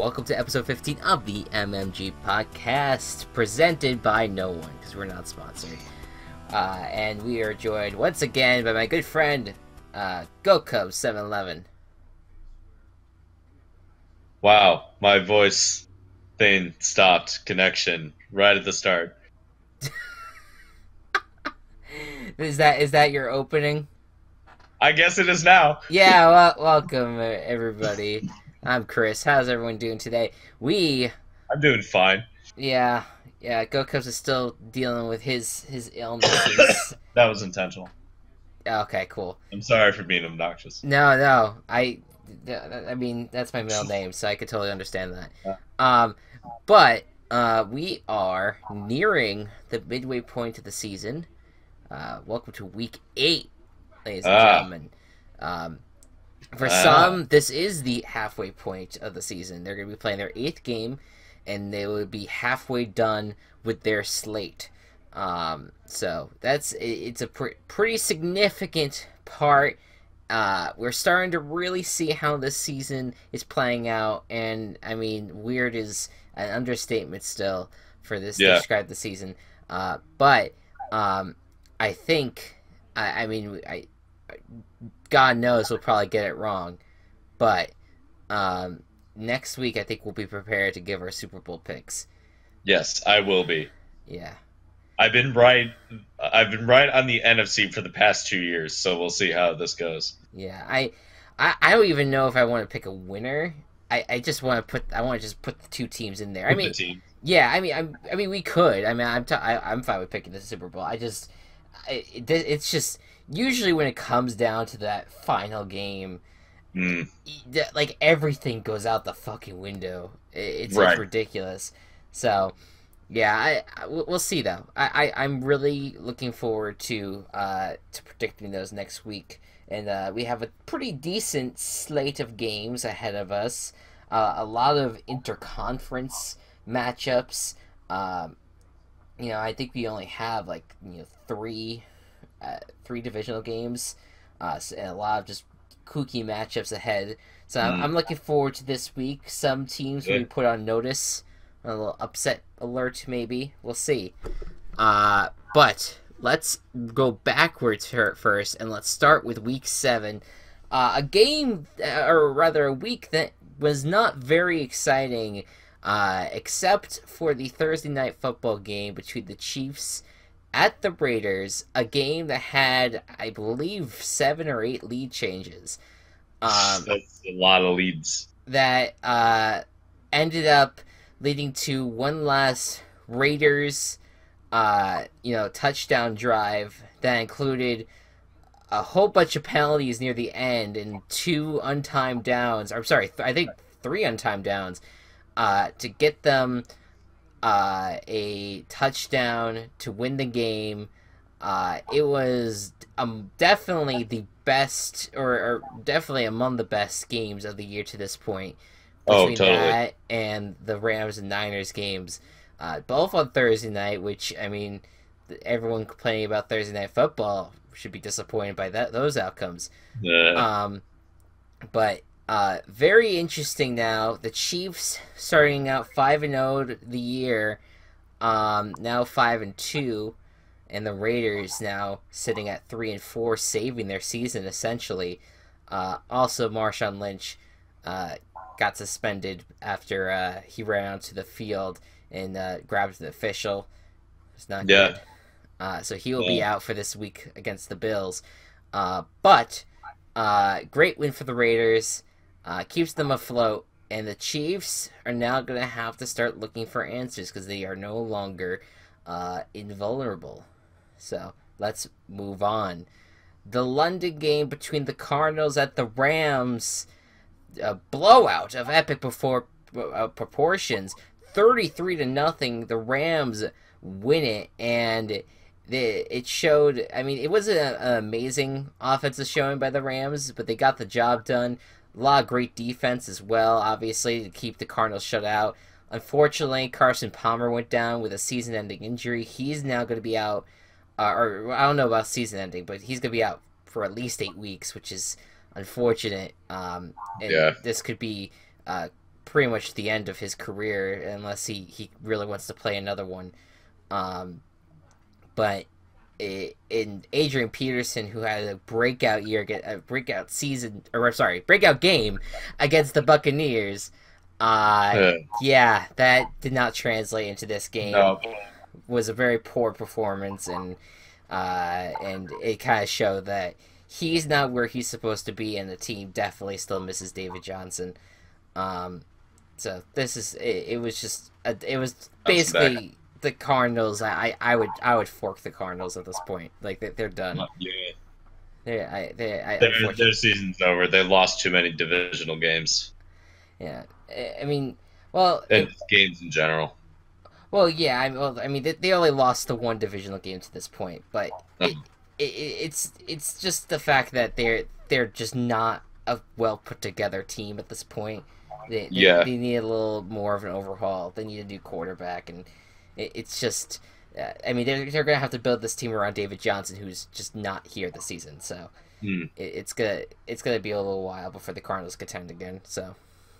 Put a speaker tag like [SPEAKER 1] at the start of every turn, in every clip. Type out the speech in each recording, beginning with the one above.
[SPEAKER 1] welcome to episode 15 of the MMG podcast, presented by no one, because we're not sponsored. And we are joined once again by my good friend, Go Cubs 711.
[SPEAKER 2] Wow, my voice thing stopped connection right at the start.
[SPEAKER 1] Is that your opening?
[SPEAKER 2] I guess it is now.
[SPEAKER 1] Yeah, well, welcome everybody. I'm Chris. How's everyone doing today?
[SPEAKER 2] I'm doing fine.
[SPEAKER 1] Yeah, Go Cubs is still dealing with his illnesses.
[SPEAKER 2] That was intentional.
[SPEAKER 1] Okay, cool.
[SPEAKER 2] I'm sorry for being obnoxious.
[SPEAKER 1] No, I mean, that's my middle name, so I could totally understand that. But we are nearing the midway point of the season. Welcome to week 8, ladies and gentlemen. For some, this is the halfway point of the season. They're going to be playing their 8th game, and they will be halfway done with their slate. So it's a pretty significant part. We're starting to really see how this season is playing out, and I mean, weird is an understatement still for this to describe the season. But I think, I mean, God knows we'll probably get it wrong, but next week I think we'll be prepared to give our Super Bowl picks.
[SPEAKER 2] Yes, I will be.
[SPEAKER 1] Yeah.
[SPEAKER 2] I've been right on the NFC for the past 2 years, so we'll see how this goes.
[SPEAKER 1] Yeah, I don't even know if I want to pick a winner. I just want to put the two teams in there. Yeah, I mean we could. I mean I'm fine with picking the Super Bowl. It's just usually when it comes down to that final game, like everything goes out the fucking window. It's
[SPEAKER 2] right.
[SPEAKER 1] Ridiculous. So yeah, we'll see though. I'm really looking forward to predicting those next week, and we have a pretty decent slate of games ahead of us. A lot of interconference matchups. I think we only have three divisional games, and a lot of just kooky matchups ahead. So I'm looking forward to this week. Some teams will be put on notice. A little upset alert, maybe. We'll see. But let's go backwards first, and let's start with Week 7. A game, or rather a week that was not very exciting, except for the Thursday night football game between the Chiefs at the Raiders, a game that had, I believe, 7 or 8 lead changes.
[SPEAKER 2] That's a lot of leads.
[SPEAKER 1] That ended up leading to one last Raiders, touchdown drive that included a whole bunch of penalties near the end and 2 untimed downs. I'm sorry, I think 3 untimed downs to get them a touchdown to win the game. It was definitely the best, or definitely among the best games of the year to this point. Between that and the Rams and Niners games, both on Thursday night, which, I mean, everyone complaining about Thursday night football should be disappointed by those outcomes. But very interesting now. The Chiefs starting out 5-0 the year, now 5-2, and the Raiders now sitting at 3-4, saving their season essentially. Also, Marshawn Lynch got suspended after he ran onto the field and grabbed the official. It's not good. So he will be out for this week against the Bills. But great win for the Raiders. Keeps them afloat. And the Chiefs are now going to have to start looking for answers because they are no longer invulnerable. So let's move on. The London game between the Cardinals at the Rams, a blowout of epic proportions, 33-0. The Rams win it, and it showed. I mean, it wasn't an amazing offensive showing by the Rams, but they got the job done. A lot of great defense as well, obviously, to keep the Cardinals shut out. Unfortunately, Carson Palmer went down with a season-ending injury. He's now going to be out, or I don't know about season-ending, but he's going to be out for at least 8 weeks, which is unfortunate. And this could be pretty much the end of his career unless he really wants to play another one. But in Adrian Peterson, who had a breakout breakout game against the Buccaneers. Yeah, that did not translate into this game.
[SPEAKER 2] No.
[SPEAKER 1] Was a very poor performance, and it kind of showed that he's not where he's supposed to be, and the team definitely still misses David Johnson. So this is it was basically the Cardinals. I would fork the Cardinals at this point. Like they're done.
[SPEAKER 2] Yeah. Their season's over. They lost too many divisional games.
[SPEAKER 1] Yeah, I mean, well,
[SPEAKER 2] and games in general.
[SPEAKER 1] Well, yeah, I mean, they only lost the one divisional game to this point, but it's just the fact that they're just not a well put together team at this point. They need a little more of an overhaul. They need a new quarterback, and it's just, I mean, they're gonna have to build this team around David Johnson, who's just not here this season. So it's gonna be a little while before the Cardinals contend again. So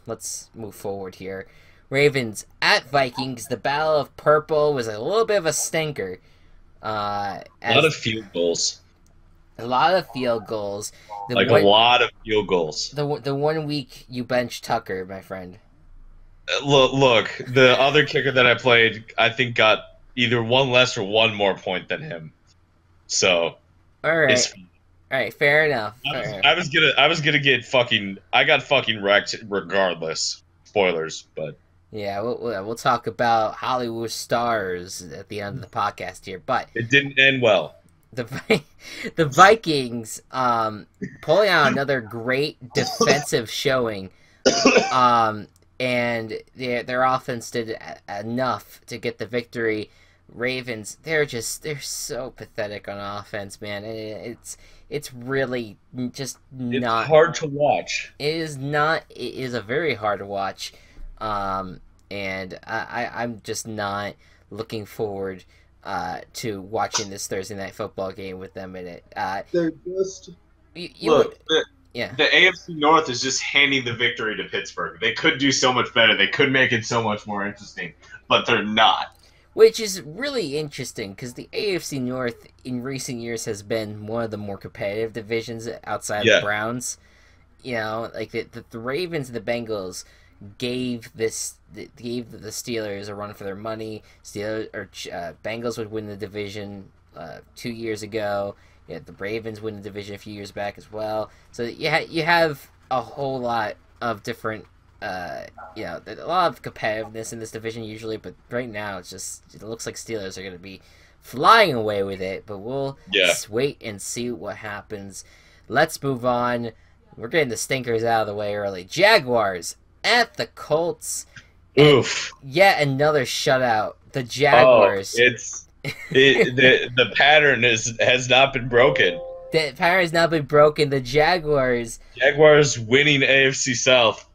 [SPEAKER 1] let's move forward here. Ravens at Vikings. The Battle of Purple was a little bit of a stinker.
[SPEAKER 2] A lot of field goals.
[SPEAKER 1] A lot of field goals.
[SPEAKER 2] A lot of field goals.
[SPEAKER 1] The 1 week you bench Tucker, my friend.
[SPEAKER 2] Look, the other kicker that I played, I think got either one less or one more point than him. So,
[SPEAKER 1] all right, fair enough.
[SPEAKER 2] I was gonna get fucking. I got fucking wrecked regardless. Spoilers, but.
[SPEAKER 1] Yeah, we'll talk about Hollywood stars at the end of the podcast here, but
[SPEAKER 2] it didn't end well.
[SPEAKER 1] The Vikings pulling out another great defensive showing, and their offense did enough to get the victory. Ravens, they're so pathetic on offense, man. It's really just not.
[SPEAKER 2] It's hard to watch.
[SPEAKER 1] It is not. It is a very hard to watch. And I'm just not looking forward to watching this Thursday night football game with them in it.
[SPEAKER 3] They're just
[SPEAKER 2] the AFC North is just handing the victory to Pittsburgh. They could do so much better. They could make it so much more interesting, but they're not.
[SPEAKER 1] Which is really interesting because the AFC North in recent years has been one of the more competitive divisions outside of the Browns. You know, like the Ravens and the Bengals gave the Steelers a run for their money. Bengals would win the division 2 years ago. Yeah, the Ravens win the division a few years back as well. So you have a whole lot of different, a lot of competitiveness in this division usually. But right now it looks like Steelers are going to be flying away with it. But we'll wait and see what happens. Let's move on. We're getting the stinkers out of the way early. Jaguars at the Colts.
[SPEAKER 2] Oof.
[SPEAKER 1] Yet another shutout. The Jaguars.
[SPEAKER 2] The pattern has not been broken.
[SPEAKER 1] The pattern has not been broken. The Jaguars
[SPEAKER 2] winning AFC South.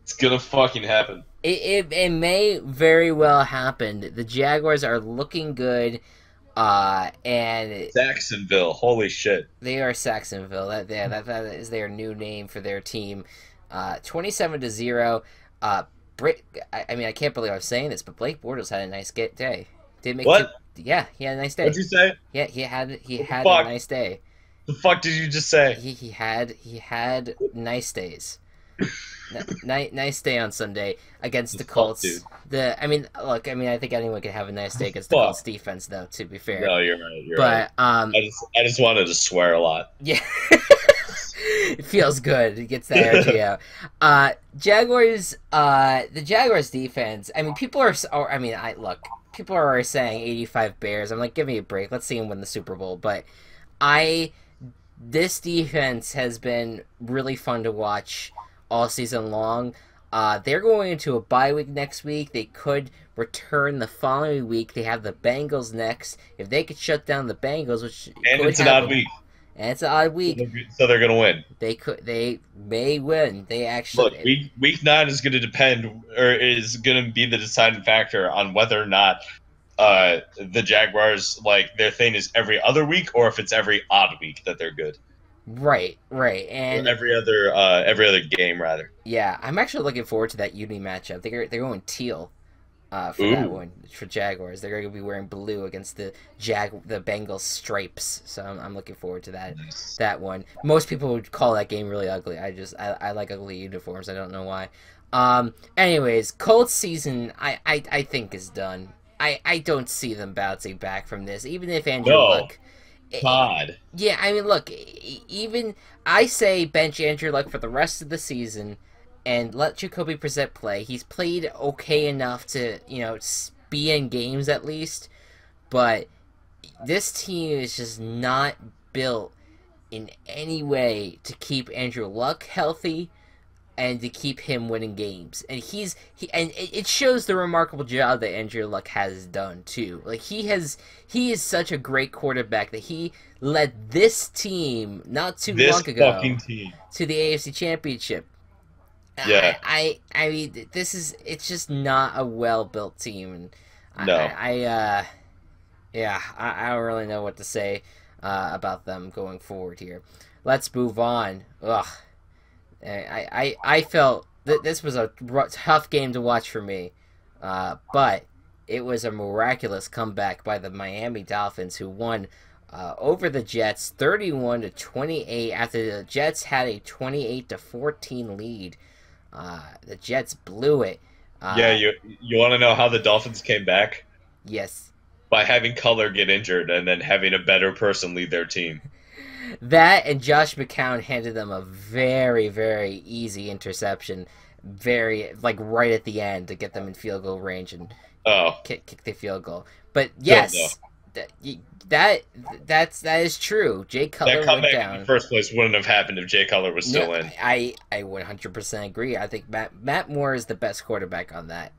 [SPEAKER 2] It's gonna fucking happen.
[SPEAKER 1] It may very well happen. The Jaguars are looking good. And
[SPEAKER 2] Saxonville, holy shit.
[SPEAKER 1] They are Saxonville. That is their new name for their team. 27-0. I mean, I can't believe I'm saying this, but Blake Bortles had a nice day. Did make
[SPEAKER 2] what?
[SPEAKER 1] He had a nice day.
[SPEAKER 2] What'd you say?
[SPEAKER 1] Yeah, he had a nice day.
[SPEAKER 2] The fuck did you just say?
[SPEAKER 1] He had nice days. Nice day on Sunday against the Colts. I think anyone can have a nice day against the Colts defense, though. To be fair.
[SPEAKER 2] No, you're right. But I just wanted to swear a lot.
[SPEAKER 1] Yeah. It feels good. It gets that energy out. Jaguars. The Jaguars defense. I mean, people are saying 85 Bears. I'm like, give me a break. Let's see them win the Super Bowl. But this defense has been really fun to watch all season long. They're going into a bye week next week. They could return the following week. They have the Bengals next. If they could shut down the Bengals,
[SPEAKER 2] it's an odd week.
[SPEAKER 1] And it's an odd week.
[SPEAKER 2] So they're going to win.
[SPEAKER 1] They may win. They actually
[SPEAKER 2] look. Week 9 is going to depend, or is going to be the deciding factor on whether or not the Jaguars, like, their thing is every other week, or if it's every odd week that they're good.
[SPEAKER 1] Right,
[SPEAKER 3] Or
[SPEAKER 1] and
[SPEAKER 3] every other game rather.
[SPEAKER 1] yeah, I'm actually looking forward to that uni matchup. They're going teal. For that
[SPEAKER 3] Ooh,
[SPEAKER 1] one, for Jaguars, they're going to be wearing blue against the Bengals stripes. So I'm looking forward to
[SPEAKER 3] nice.
[SPEAKER 1] that one. Most people would call that game really ugly. I like ugly uniforms. I don't know why. Anyways, Colts season I think is done. I don't see them bouncing back from this, even if Andrew
[SPEAKER 3] No,
[SPEAKER 1] Luck.
[SPEAKER 3] Todd.
[SPEAKER 1] Yeah, I mean, look, even I say bench Andrew Luck for the rest of the season and let Jacoby Brissett play. He's played okay enough to, be in games at least, but this team is just not built in any way to keep Andrew Luck healthy and to keep him winning games. And it shows the remarkable job that Andrew Luck has done too. Like he is such a great quarterback that he led this team not too
[SPEAKER 3] This
[SPEAKER 1] long ago
[SPEAKER 3] fucking team.
[SPEAKER 1] to the AFC Championship.
[SPEAKER 3] Yeah.
[SPEAKER 1] I mean, it's just not a well built team, and
[SPEAKER 3] No.
[SPEAKER 1] yeah, I don't really know what to say about them going forward here. Let's move on. Ugh, I felt that this was a tough game to watch for me, but it was a miraculous comeback by the Miami Dolphins, who won over the Jets 31-28 after the Jets had a 28-14 lead. The Jets blew it.
[SPEAKER 3] Yeah, you want to know how the Dolphins came back?
[SPEAKER 1] Yes.
[SPEAKER 3] By having Cutler get injured and then having a better person lead their team.
[SPEAKER 1] That and Josh McCown handed them a very, very easy interception, right at the end to get them in field goal range and kick the field goal. But yes, that is true. Jay Cutler went down.
[SPEAKER 3] In the first place wouldn't have happened if Jay Cutler was still in.
[SPEAKER 1] I 100% agree. I think Matt Moore is the best quarterback on that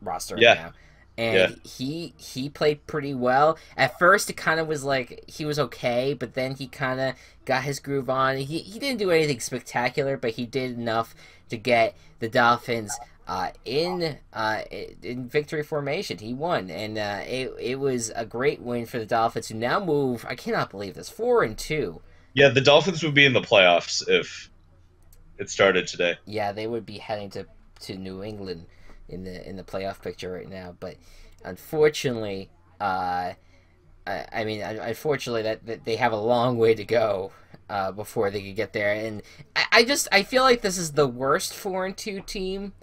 [SPEAKER 1] roster right now. And he played pretty well. At first, it kind of was like he was okay, but then he kind of got his groove on. He didn't do anything spectacular, but he did enough to get the Dolphins in victory formation. He won, and it was a great win for the Dolphins, who now move. I cannot believe this, 4-2.
[SPEAKER 3] Yeah, the Dolphins would be in the playoffs if it started today.
[SPEAKER 1] Yeah, they would be heading to New England in the playoff picture right now, but unfortunately, unfortunately that they have a long way to go before they could get there, and I feel like this is the worst 4-2 team.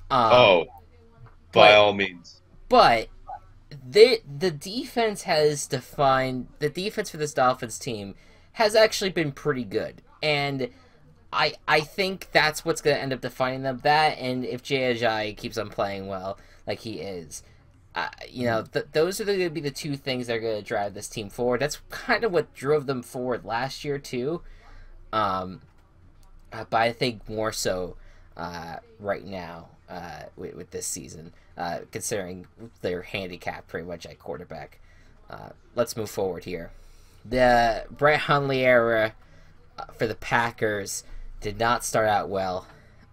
[SPEAKER 3] By all means,
[SPEAKER 1] but the defense for this Dolphins team has actually been pretty good, and I think that's what's going to end up defining them. That, and if Jay Ajayi keeps on playing well, like he is, those are going to be the two things that are going to drive this team forward. That's kind of what drove them forward last year too. But I think more so right now with this season, considering their handicap pretty much at quarterback. Let's move forward here. The Brett Hundley era for the Packers did not start out well,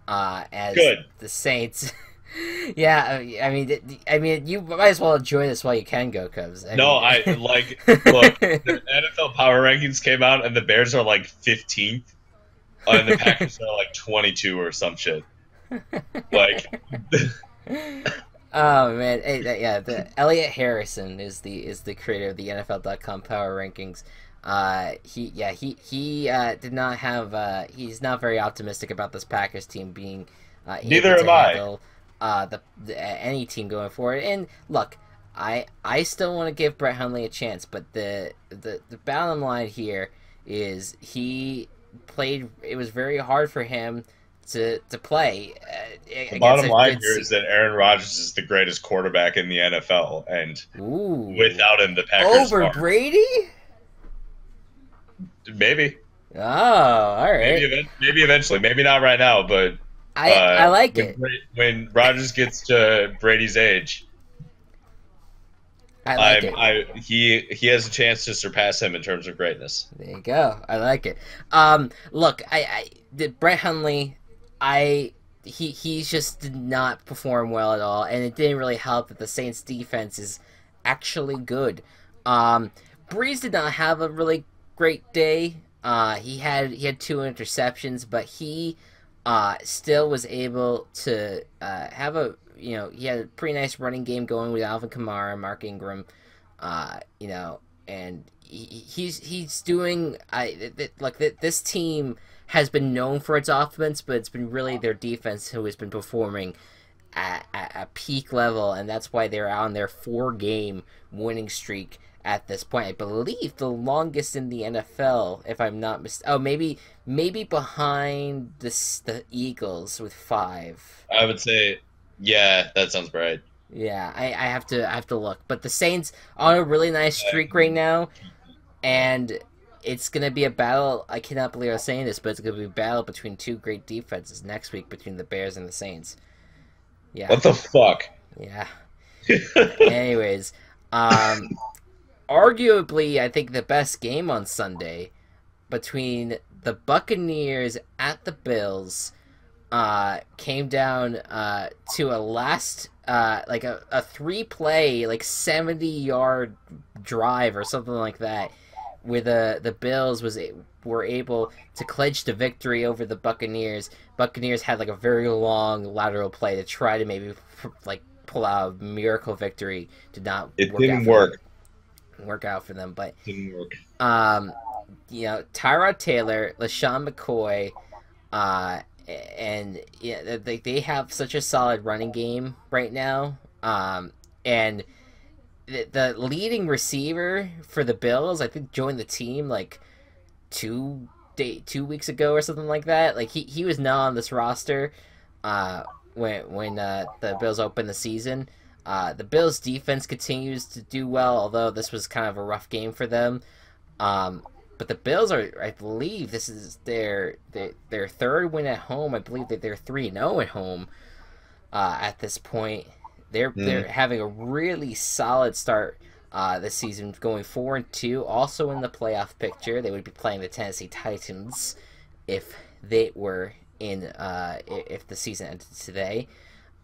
[SPEAKER 1] as the Saints. Yeah, I mean, you might as well enjoy this while you can, go Cubs.
[SPEAKER 3] Look, the NFL power rankings came out, and the Bears are like 15th, and the Packers are like 22 or some shit. Like,
[SPEAKER 1] oh man, the Elliot Harrison is the creator of the NFL.com power rankings. He did not have. He's not very optimistic about this Packers team being
[SPEAKER 3] neither am I.
[SPEAKER 1] Any team going forward. And look, I still want to give Brett Hundley a chance, but the bottom line here is he played. It was very hard for him to play.
[SPEAKER 3] The bottom line here is that Aaron Rodgers is the greatest quarterback in the NFL, and without him, the Packers
[SPEAKER 1] over Brady.
[SPEAKER 3] Maybe.
[SPEAKER 1] Oh, all right.
[SPEAKER 3] Maybe eventually. Maybe not right now, but
[SPEAKER 1] I like it.
[SPEAKER 3] When Rodgers gets to Brady's age, he has a chance to surpass him in terms of greatness.
[SPEAKER 1] There you go. I like it. Look, Brett Hundley, he just did not perform well at all, and it didn't really help that the Saints defense is actually good. Brees did not have a really great day. He had 2 interceptions, but he still was able to have he had a pretty nice running game going with Alvin Kamara, Mark Ingram, and he's doing this team has been known for its offense, but it's been really their defense who has been performing at a peak level, and that's why they're on their 4-game winning streak at this point. I believe the longest in the NFL, if I'm not mistaken. Oh, maybe behind the Eagles with 5.
[SPEAKER 3] I would say, yeah, that sounds right.
[SPEAKER 1] Yeah, I have to look. But the Saints on a really nice streak right now, and it's gonna be a battle. I cannot believe I'm saying this, but it's gonna be a battle between 2 great defenses next week between the Bears and the Saints. Yeah.
[SPEAKER 3] What the fuck?
[SPEAKER 1] Yeah. Anyways, arguably, I think the best game on Sunday between the Buccaneers at the Bills came down to a last a 3-play 70-yard drive or something like that, where the Bills were able to clinch the victory over the Buccaneers. Buccaneers had a very long lateral play to try to maybe pull out a miracle victory.
[SPEAKER 3] It didn't work
[SPEAKER 1] out for them, but
[SPEAKER 3] didn't work.
[SPEAKER 1] Tyrod Taylor, LaShawn McCoy, and they have such a solid running game right now. And the leading receiver for the Bills, I think, joined the team 2 weeks ago or something like that. He was not on this roster when the Bills opened the season. The Bills' defense continues to do well, although this was kind of a rough game for them. But the Bills I believe this is their 3rd win at home. I believe that they're 3-0 at home at this point. They're having a really solid start this season, going 4-2. Also in the playoff picture, they would be playing the Tennessee Titans if they were in if the season ended today.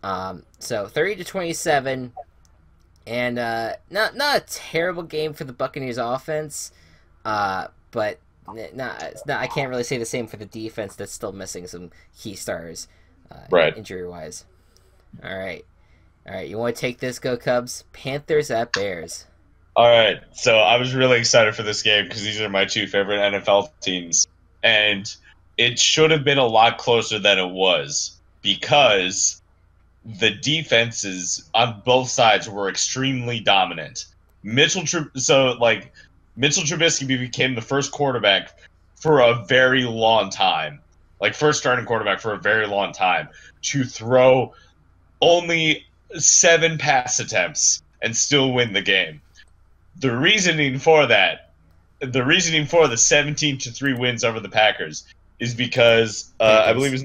[SPEAKER 1] So 30-27, and not a terrible game for the Buccaneers offense, but I can't really say the same for the defense that's still missing some key stars,
[SPEAKER 3] right,
[SPEAKER 1] injury wise. All right, you want to take this? Go Cubs. Panthers at Bears.
[SPEAKER 3] All right, so I was really excited for this game because these are my 2 favorite NFL teams, and it should have been a lot closer than it was because the defenses on both sides were extremely dominant. Mitchell Trubisky became the first quarterback for a very long time, first starting quarterback for a very long time, to throw only 7 pass attempts and still win the game. The reasoning for the 17-3 wins over the Packers is because I believe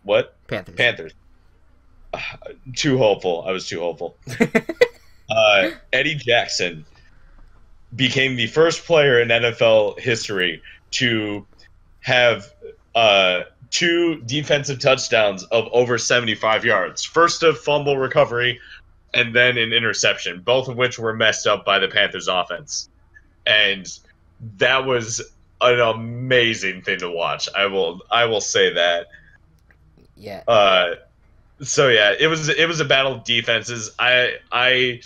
[SPEAKER 3] what? Panthers. Too hopeful. I was too hopeful. Eddie Jackson became the first player in NFL history to have 2 defensive touchdowns of over 75 yards. First a fumble recovery, and then an interception, both of which were messed up by the Panthers offense. And that was an amazing thing to watch. I will say that.
[SPEAKER 1] Yeah.
[SPEAKER 3] So yeah, it was a battle of defenses. I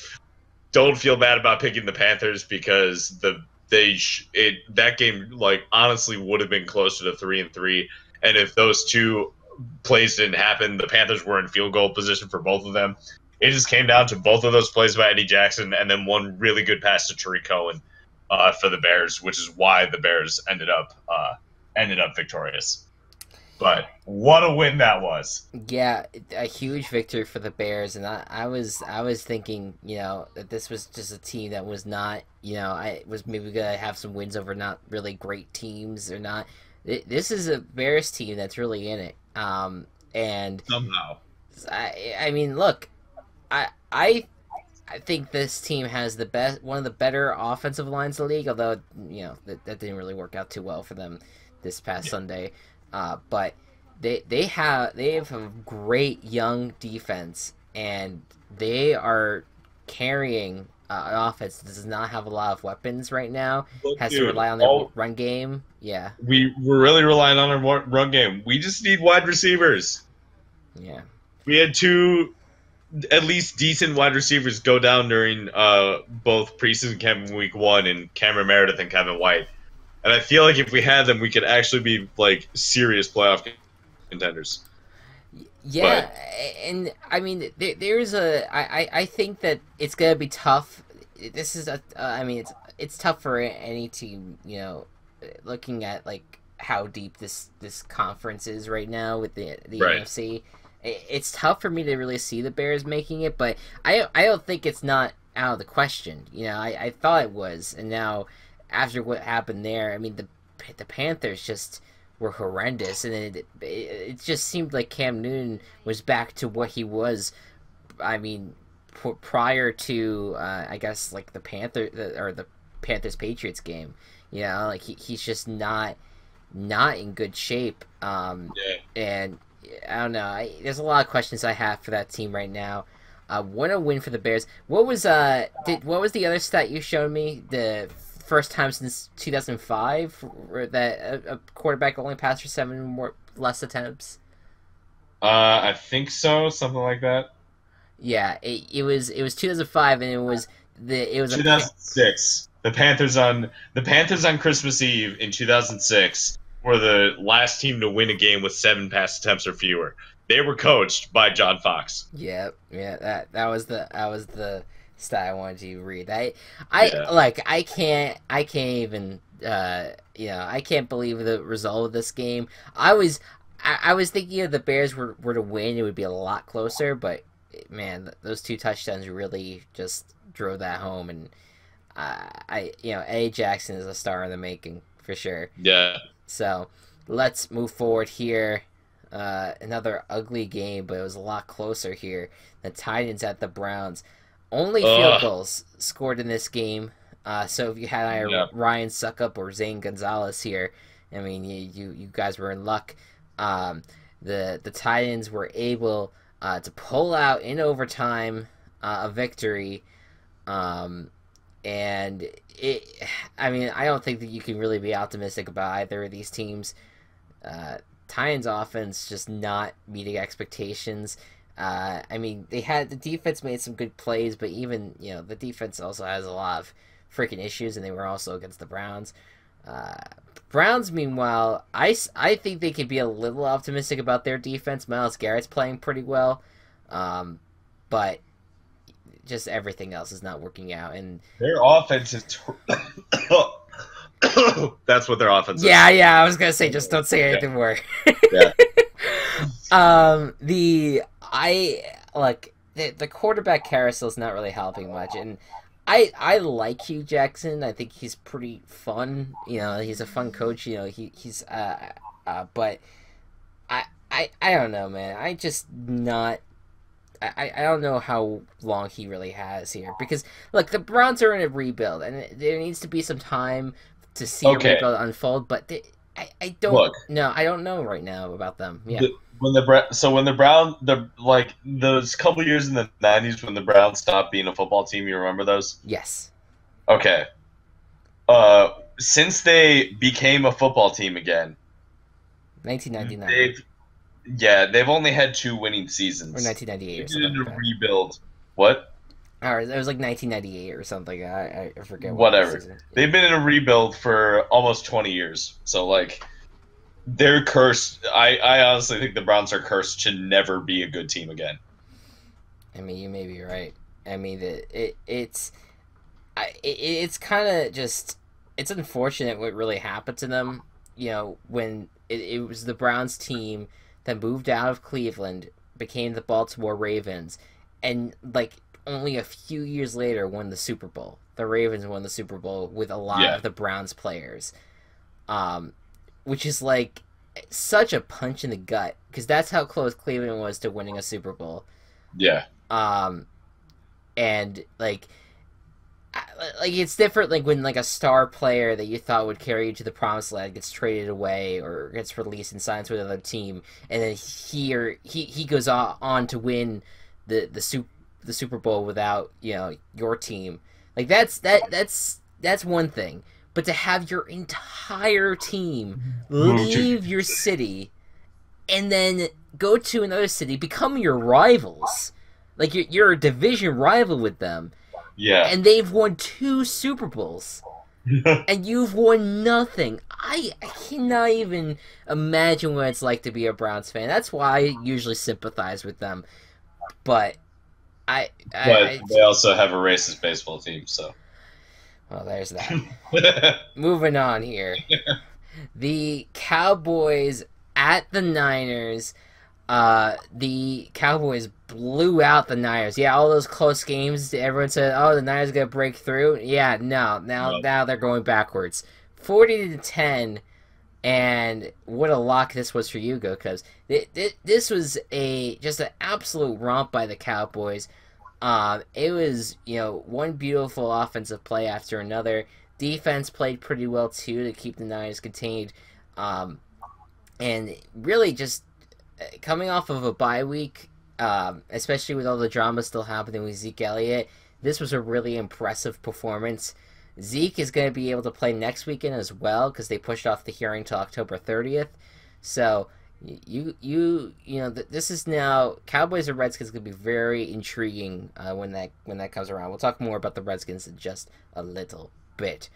[SPEAKER 3] don't feel bad about picking the Panthers because that game honestly would have been closer to 3-3, and if those 2 plays didn't happen, the Panthers were in field goal position for both of them. It just came down to both of those plays by Eddie Jackson and then one really good pass to Tariq Cohen for the Bears, which is why the Bears ended up victorious. But what a win that was!
[SPEAKER 1] Yeah, a huge victory for the Bears, and I was thinking, that this was just a team that was not, I was maybe gonna have some wins over not really great teams or not. This is a Bears team that's really in it, and
[SPEAKER 3] somehow,
[SPEAKER 1] I mean, look, I think this team has one of the better offensive lines in the league, although that didn't really work out too well for them this past Sunday. But they have a great young defense, and they are carrying offense does not have a lot of weapons right now. Has to rely on their run game. Yeah,
[SPEAKER 3] we're really relying on our run game. We just need wide receivers.
[SPEAKER 1] Yeah,
[SPEAKER 3] we had 2 at least decent wide receivers go down during both preseason camp in week 1 and Cameron Meredith and Kevin White. And I feel like if we had them, we could actually be like serious playoff contenders.
[SPEAKER 1] Yeah, and I mean, there's I think that it's gonna be tough. This is I mean, it's tough for any team, you know, looking at like how deep this conference is right now with the
[SPEAKER 3] right.
[SPEAKER 1] NFC. It's tough for me to really see the Bears making it, but I don't think it's not out of the question. You know, I thought it was, and now after what happened there, I mean, the Panthers just were horrendous, and it just seemed like Cam Newton was back to what he was. I mean, prior to I guess like the Panthers Patriots game. You know, like he's just not in good shape. And I don't know. There's a lot of questions I have for that team right now. What a win for the Bears. What was the other stat you showed me? The first time since 2005 that a quarterback only passed for 7 less attempts.
[SPEAKER 3] I think so, something like that.
[SPEAKER 1] Yeah, it was 2005, and it was
[SPEAKER 3] 2006. The Panthers on Christmas Eve in 2006 were the last team to win a game with 7 pass attempts or fewer. They were coached by John Fox.
[SPEAKER 1] Yeah, that was the stat I wanted you to read. I can't even I can't believe the result of this game. I was thinking if the Bears were to win, it would be a lot closer, but man, those 2 touchdowns really just drove that home, and A. Jackson is a star in the making for sure.
[SPEAKER 3] Yeah.
[SPEAKER 1] So let's move forward here. Another ugly game, but it was a lot closer here. The Titans at the Browns. Only field goals scored in this game. So if you had either Ryan Suckup or Zane Gonzalez here, I mean, you guys were in luck. The Titans were able to pull out in overtime a victory. And I mean, I don't think that you can really be optimistic about either of these teams. Titans offense just not meeting expectations. I mean, the defense made some good plays, but even, the defense also has a lot of freaking issues, and they were also against the Browns. Browns, meanwhile, I think they could be a little optimistic about their defense. Myles Garrett's playing pretty well, but just everything else is not working out, and
[SPEAKER 3] their offense is. That's what their offense is.
[SPEAKER 1] Yeah, I was gonna say, just don't say anything more.
[SPEAKER 3] Yeah.
[SPEAKER 1] The quarterback carousel is not really helping much, and I like Hugh Jackson. I think he's pretty fun. He's a fun coach. He's but I don't know, man. I don't know how long he really has here, because look, the Browns are in a rebuild, and there needs to be some time to see a rebuild unfold. But I don't know. I don't know right now about them. Yeah.
[SPEAKER 3] When the Browns, those couple years in the 90s when the Browns stopped being a football team, you remember those?
[SPEAKER 1] Yes.
[SPEAKER 3] Okay. Since they became a football team again,
[SPEAKER 1] 1999.
[SPEAKER 3] They've only had 2 winning seasons.
[SPEAKER 1] Or 1998 or
[SPEAKER 3] something.
[SPEAKER 1] Like that.
[SPEAKER 3] Rebuild. What?
[SPEAKER 1] Or it was like 1998 or something. I forget.
[SPEAKER 3] Whatever. They've been in a rebuild for almost 20 years. So, they're cursed. I honestly think the Browns are cursed to never be a good team again.
[SPEAKER 1] I mean, you may be right. I mean, it's kind of just, it's unfortunate what really happened to them. When it was the Browns team that moved out of Cleveland, became the Baltimore Ravens, and only a few years later won the Super Bowl. The Ravens won the Super Bowl with a lot of the Browns players. Which is such a punch in the gut, because that's how close Cleveland was to winning a Super Bowl.
[SPEAKER 3] Yeah.
[SPEAKER 1] And it's different when a star player that you thought would carry you to the promised land gets traded away or gets released and signs with another team, and then he goes on to win the Super Bowl without your team. Like that's one thing. But to have your entire team leave your city and then go to another city, become your rivals, like you're a division rival with them.
[SPEAKER 3] Yeah.
[SPEAKER 1] And they've won 2 Super Bowls. And you've won nothing. I cannot even imagine what it's like to be a Browns fan. That's why I usually sympathize with them. But
[SPEAKER 3] they also have a racist baseball team, so.
[SPEAKER 1] Well, there's that. Moving on here. The Cowboys at the Niners. The Cowboys blew out the Niners. Yeah, all those close games, everyone said, oh, the Niners are going to break through. Yeah, no. Now they're going backwards. 40-10, and what a lock this was for you, because this was just an absolute romp by the Cowboys. It was, one beautiful offensive play after another. Defense played pretty well, too, to keep the Niners contained. And really just coming off of a bye week, especially with all the drama still happening with Zeke Elliott, this was a really impressive performance. Zeke is going to be able to play next weekend as well because they pushed off the hearing to October 30th. So this is now Cowboys and Redskins going to be very intriguing when that comes around. We'll talk more about the Redskins in just a little bit.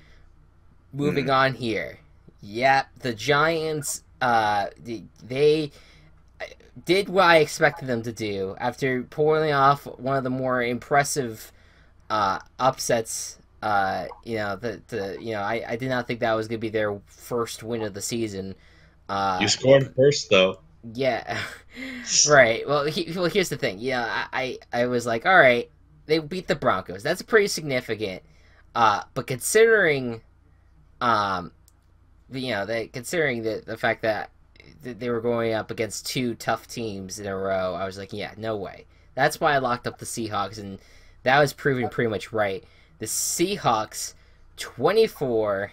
[SPEAKER 1] Moving on here. Yeah, the Giants, they did what I expected them to do after pulling off one of the more impressive upsets. I did not think that was going to be their first win of the season.
[SPEAKER 3] You scored first, though.
[SPEAKER 1] Yeah, right. Well, here's the thing. Yeah, I was like, all right, they beat the Broncos. That's pretty significant. But considering, considering the fact that they were going up against 2 tough teams in a row, I was like, yeah, no way. That's why I locked up the Seahawks, and that was proven pretty much right. The Seahawks, 24,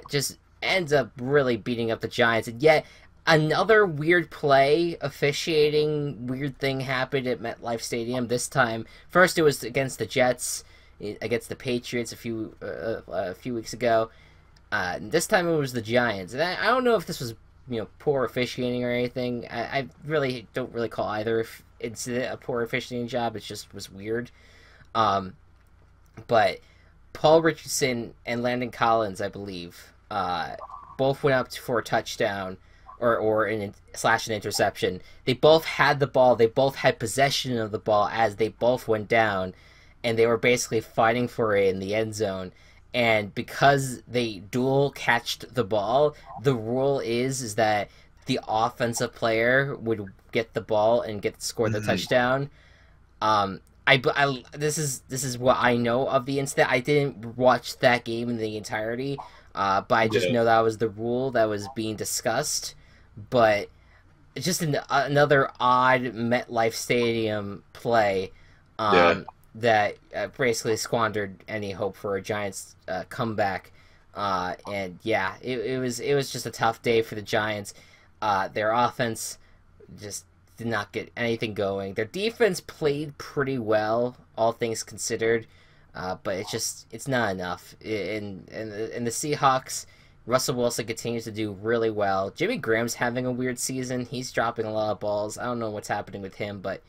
[SPEAKER 1] just ends up really beating up the Giants, and yet another weird play, officiating weird thing happened at MetLife Stadium this time. First, it was against the Jets, against the Patriots a few weeks ago. This time it was the Giants, and I don't know if this was poor officiating or anything. I really don't really call either incident a poor officiating job. It just was weird. But Paul Richardson and Landon Collins, I believe, both went up for a touchdown or an interception. They both had the ball. They both had possession of the ball as they both went down, and they were basically fighting for it in the end zone. And because they dual catched the ball, the rule is that the offensive player would get the ball and score the touchdown. This is what I know of the incident. I didn't watch that game in the entirety, but I just know that was the rule that was being discussed. But it's just another odd MetLife Stadium play. That basically squandered any hope for a Giants comeback, and yeah, it was just a tough day for the Giants. Their offense just did not get anything going. Their defense played pretty well, all things considered, but it's not enough. In the Seahawks, Russell Wilson continues to do really well. Jimmy Graham's having a weird season. He's dropping a lot of balls. I don't know what's happening with him, but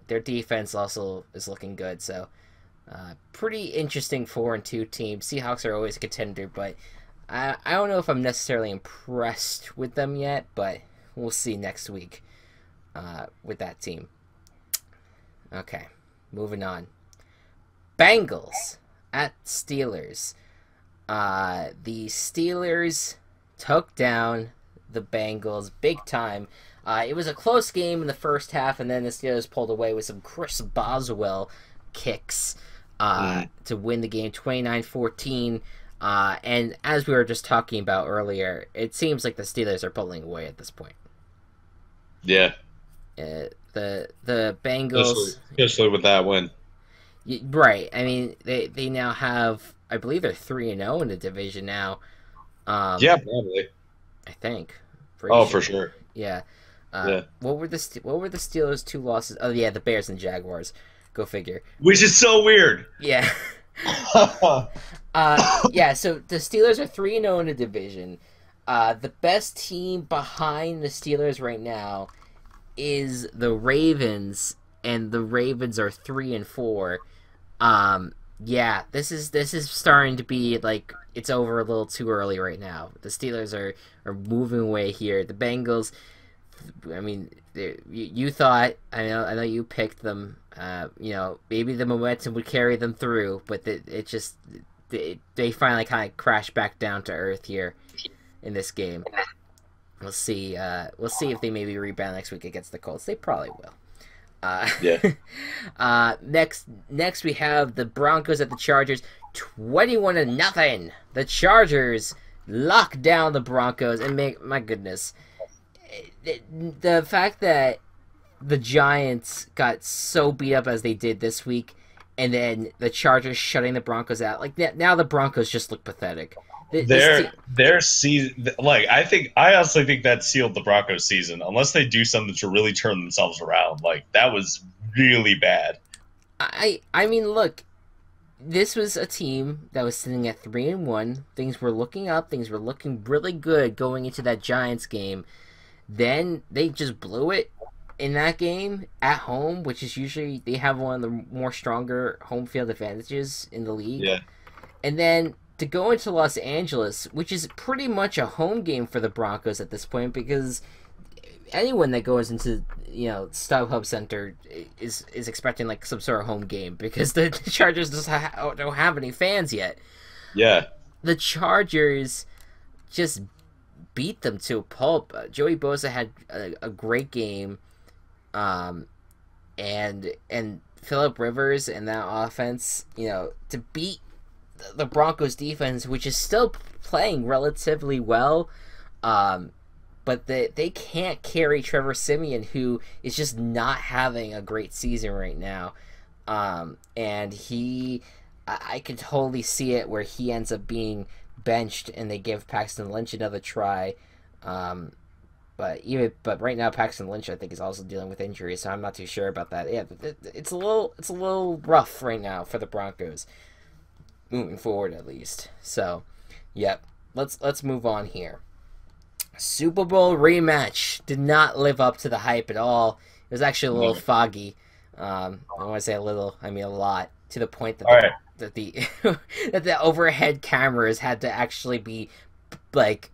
[SPEAKER 1] their defense also is looking good, so pretty interesting 4-2 team. Seahawks are always a contender, but I don't know if I'm necessarily impressed with them yet, but we'll see next week with that team. Okay, moving on. Bengals at Steelers. The Steelers took down the Bengals big time. It was a close game in the first half, and then the Steelers pulled away with some Chris Boswell kicks to win the game 29-14. And as we were just talking about earlier, it seems like the Steelers are pulling away at this point.
[SPEAKER 3] Yeah.
[SPEAKER 1] The Bengals...
[SPEAKER 3] Especially with that win.
[SPEAKER 1] Right. I mean, they now have... I believe they're 3-0 in the division now.
[SPEAKER 3] Yeah, probably.
[SPEAKER 1] I think.
[SPEAKER 3] For sure.
[SPEAKER 1] Yeah. What were the Steelers' 2 losses? Oh yeah, the Bears and Jaguars. Go figure.
[SPEAKER 3] Which is so weird.
[SPEAKER 1] Yeah. Yeah, so the Steelers are 3-0 in the division. The best team behind the Steelers right now is the Ravens, and the Ravens are 3-4. Yeah, this is starting to be like it's over a little too early right now. The Steelers are moving away here. The Bengals, I mean, you thought I know you picked them. Maybe the momentum would carry them through, but they finally kind of crashed back down to earth here in this game. We'll see. We'll see if they maybe rebound next week against the Colts. They probably will.
[SPEAKER 3] Yeah.
[SPEAKER 1] Next we have the Broncos at the Chargers, 21-0. The Chargers lock down the Broncos and my goodness, the fact that the Giants got so beat up as they did this week, and then the Chargers shutting the Broncos out. Like now, the Broncos just look pathetic.
[SPEAKER 3] Their season, like I honestly think that sealed the Broncos season, unless they do something to really turn themselves around. Like that was really bad.
[SPEAKER 1] I mean, look, this was a team that was sitting at 3-1. Things were looking up. Things were looking really good going into that Giants game. Then they just blew it in that game at home, which is usually they have one of the more stronger home field advantages in the league.
[SPEAKER 3] Yeah,
[SPEAKER 1] and then to go into Los Angeles, which is pretty much a home game for the Broncos at this point, because anyone that goes into StubHub Center is expecting like some sort of home game, because the Chargers don't have any fans yet.
[SPEAKER 3] Yeah,
[SPEAKER 1] the Chargers just beat them to a pulp. Joey Bosa had a great game, and Phillip Rivers and that offense, to beat the Broncos defense, which is still playing relatively well, but they can't carry Trevor Siemian, who is just not having a great season right now, and I could totally see it where he ends up being benched and they give Paxton Lynch another try, but right now Paxton Lynch I think is also dealing with injuries, so I'm not too sure about that. Yeah, it's a little rough right now for the Broncos, moving forward at least. So, yep. Let's move on here. Super Bowl rematch did not live up to the hype at all. It was actually a little foggy. I want to say a little, I mean a lot, to the point that that the overhead cameras had to actually be like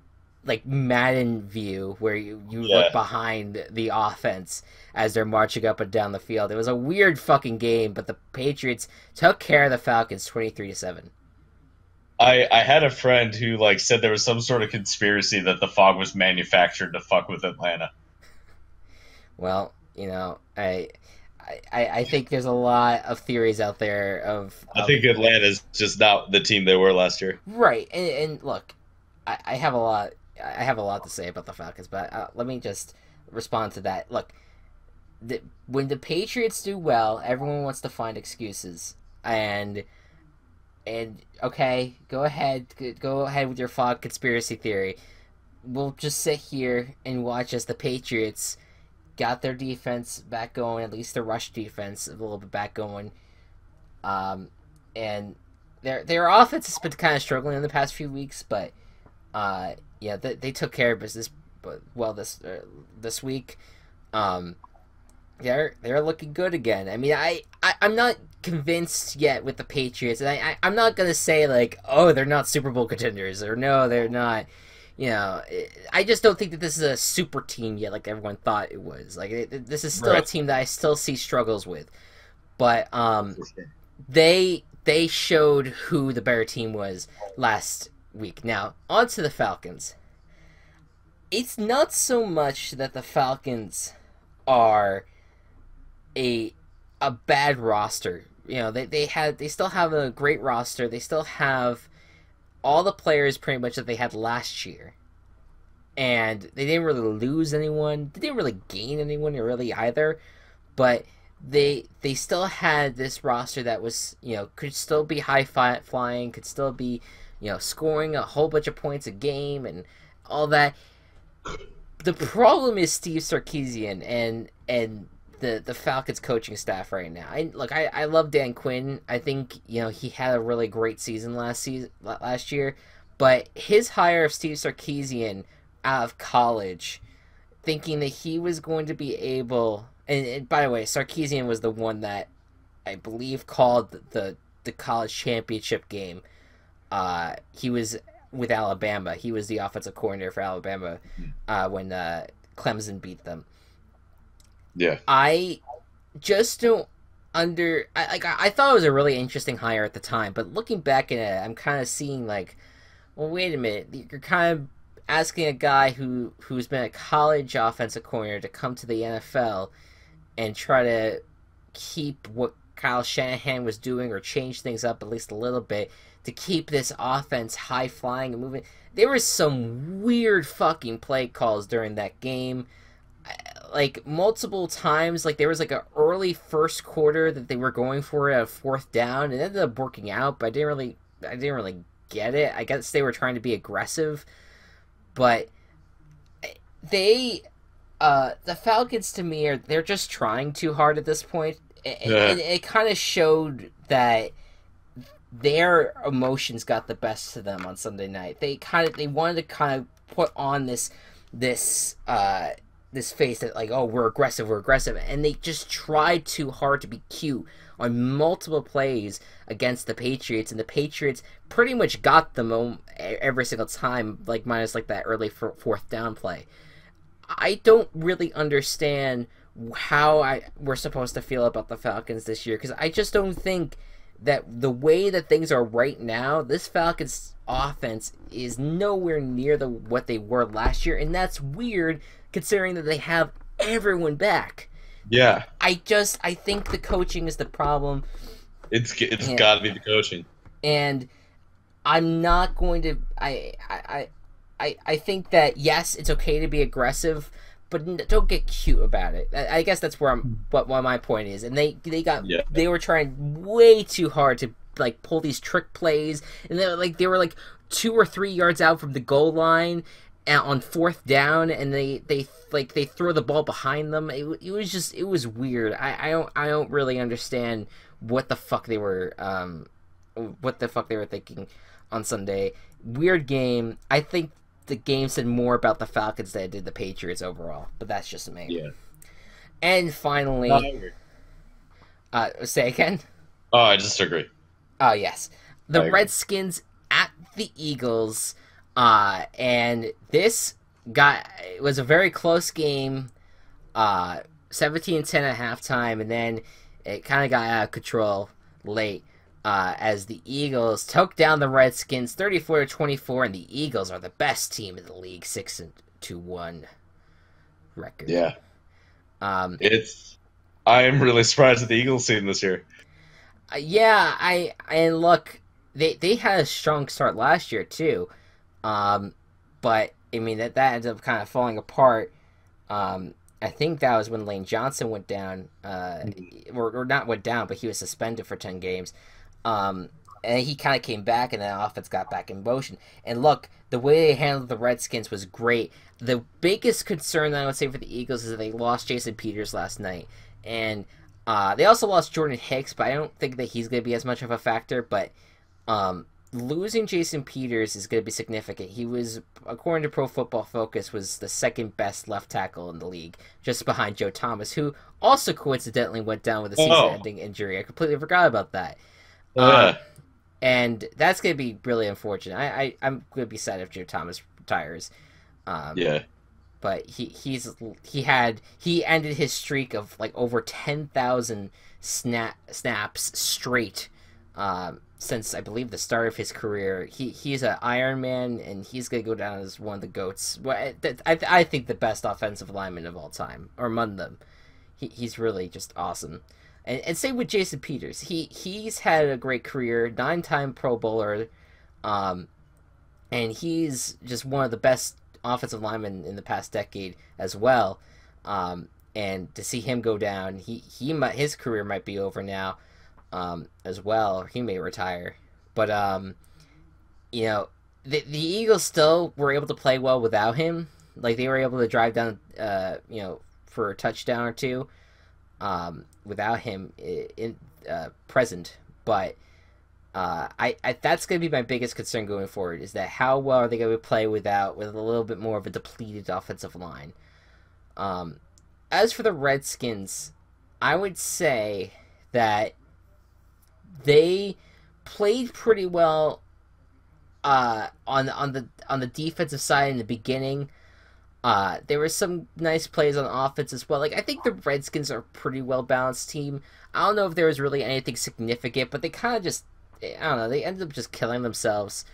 [SPEAKER 1] Madden view, where you look behind the offense as they're marching up and down the field. It was a weird fucking game, but the Patriots took care of the Falcons 23-7.
[SPEAKER 3] I had a friend who said there was some sort of conspiracy that the fog was manufactured to fuck with Atlanta.
[SPEAKER 1] Well, I think there's a lot of theories out there
[SPEAKER 3] I think Atlanta's just not the team they were last year.
[SPEAKER 1] Right, and look, I have a lot to say about the Falcons, but let me just respond to that. Look, when the Patriots do well, everyone wants to find excuses, and okay, go ahead with your fog conspiracy theory. We'll just sit here and watch as the Patriots got their defense back going, at least the rush defense a little bit back going, and their offense has been kind of struggling in the past few weeks, but they took care of business this week. They're looking good again. I mean, I'm not convinced yet with the Patriots, and I'm not gonna say they're not Super Bowl contenders, or no, they're not. I just don't think that this is a super team yet, like everyone thought it was. This is still a team that I still see struggles with, but they showed who the better team was last week. Now on to the Falcons. It's not so much that the Falcons are a bad roster. They still have a great roster. They still have all the players pretty much that they had last year, and they didn't really lose anyone. They didn't really gain anyone really either, but they still had this roster that was could still be high flying, could still be scoring a whole bunch of points a game and all that. The problem is Steve Sarkisian, and the Falcons coaching staff right now. I love Dan Quinn. I think he had a really great season last year, but his hire of Steve Sarkisian out of college, thinking that he was going to be able. And by the way, Sarkisian was the one that I believe called the college championship game. He was with Alabama. He was the offensive coordinator for Alabama when Clemson beat them.
[SPEAKER 3] Yeah.
[SPEAKER 1] I just don't I thought it was a really interesting hire at the time, but looking back at it, I'm kind of seeing like, well, wait a minute. You're kind of asking a guy who's been a college offensive coordinator to come to the NFL and try to keep what Kyle Shanahan was doing or change things up at least a little bit to keep this offense high-flying and moving. There was some weird fucking play calls during that game. Like, multiple times, like, there was, like, an early first quarter that they were going for a fourth down, and it ended up working out, but I didn't really get it. I guess they were trying to be aggressive, but the Falcons, to me, they're just trying too hard at this point, and it kind of showed that their emotions got the best of them on Sunday night. They wanted to kind of put on this face that, like, oh, we're aggressive, and they just tried too hard to be cute on multiple plays against the Patriots, and the Patriots pretty much got them every single time, like, minus, like, that early fourth down play. I don't really understand how we're supposed to feel about the Falcons this year, because I just don't think that the way that things are right now, this Falcons offense is nowhere near what they were last year, and that's weird considering that they have everyone back.
[SPEAKER 3] Yeah.
[SPEAKER 1] I think the coaching is the problem.
[SPEAKER 3] It's got to be the coaching.
[SPEAKER 1] And I'm not going to I think that yes, it's okay to be aggressive, but don't get cute about it. I guess that's what my point is. And they were trying way too hard to, like, pull these trick plays, and they were 2 or 3 yards out from the goal line on fourth down, and they throw the ball behind them. It was weird. I don't really understand what the fuck they were thinking on Sunday. Weird game. I think the game said more about the Falcons than it did the Patriots overall, but that's just me.
[SPEAKER 3] Yeah.
[SPEAKER 1] And finally, say again?
[SPEAKER 3] Oh, I just agree.
[SPEAKER 1] Oh, yes. The Redskins at the Eagles, and this was a very close game, 17-10 at halftime, and then it kind of got out of control late. As the Eagles took down the Redskins 34-24, and the Eagles are the best team in the league, 6-1 record.
[SPEAKER 3] Yeah. I am really surprised at the Eagles team this year.
[SPEAKER 1] And look, they had a strong start last year too, but I mean that ended up kind of falling apart. I think that was when Lane Johnson went down, or not went down, but he was suspended for 10 games. And he kind of came back, and the offense got back in motion. And look, the way they handled the Redskins was great. The biggest concern that I would say for the Eagles is that they lost Jason Peters last night. And they also lost Jordan Hicks, but I don't think that he's going to be as much of a factor. But losing Jason Peters is going to be significant. He was, according to Pro Football Focus, was the second best left tackle in the league, just behind Joe Thomas, who also coincidentally went down with a season-ending injury. I completely forgot about that. And that's going to be really unfortunate. I'm going to be sad if Joe Thomas retires. But he ended his streak of like over 10,000 snaps straight since I believe the start of his career. He's an Iron Man, and he's going to go down as one of the GOATs. I think the best offensive lineman of all time, or among them. He's really just awesome. And same with Jason Peters. He's had a great career, 9-time Pro Bowler, and he's just one of the best offensive linemen in the past decade as well. And to see him go down, his career might be over now, as well. He may retire, but the Eagles still were able to play well without him. Like, they were able to drive down, for a touchdown or two. without him present. But I that's going to be my biggest concern going forward, is that how well are they going to play with a little bit more of a depleted offensive line. As for the Redskins, I would say that they played pretty well on the defensive side in the beginning. There were some nice plays on offense as well. Like, I think the Redskins are a pretty well balanced team. I don't know if there was really anything significant, but they kind of just, I don't know, they ended up just killing themselves,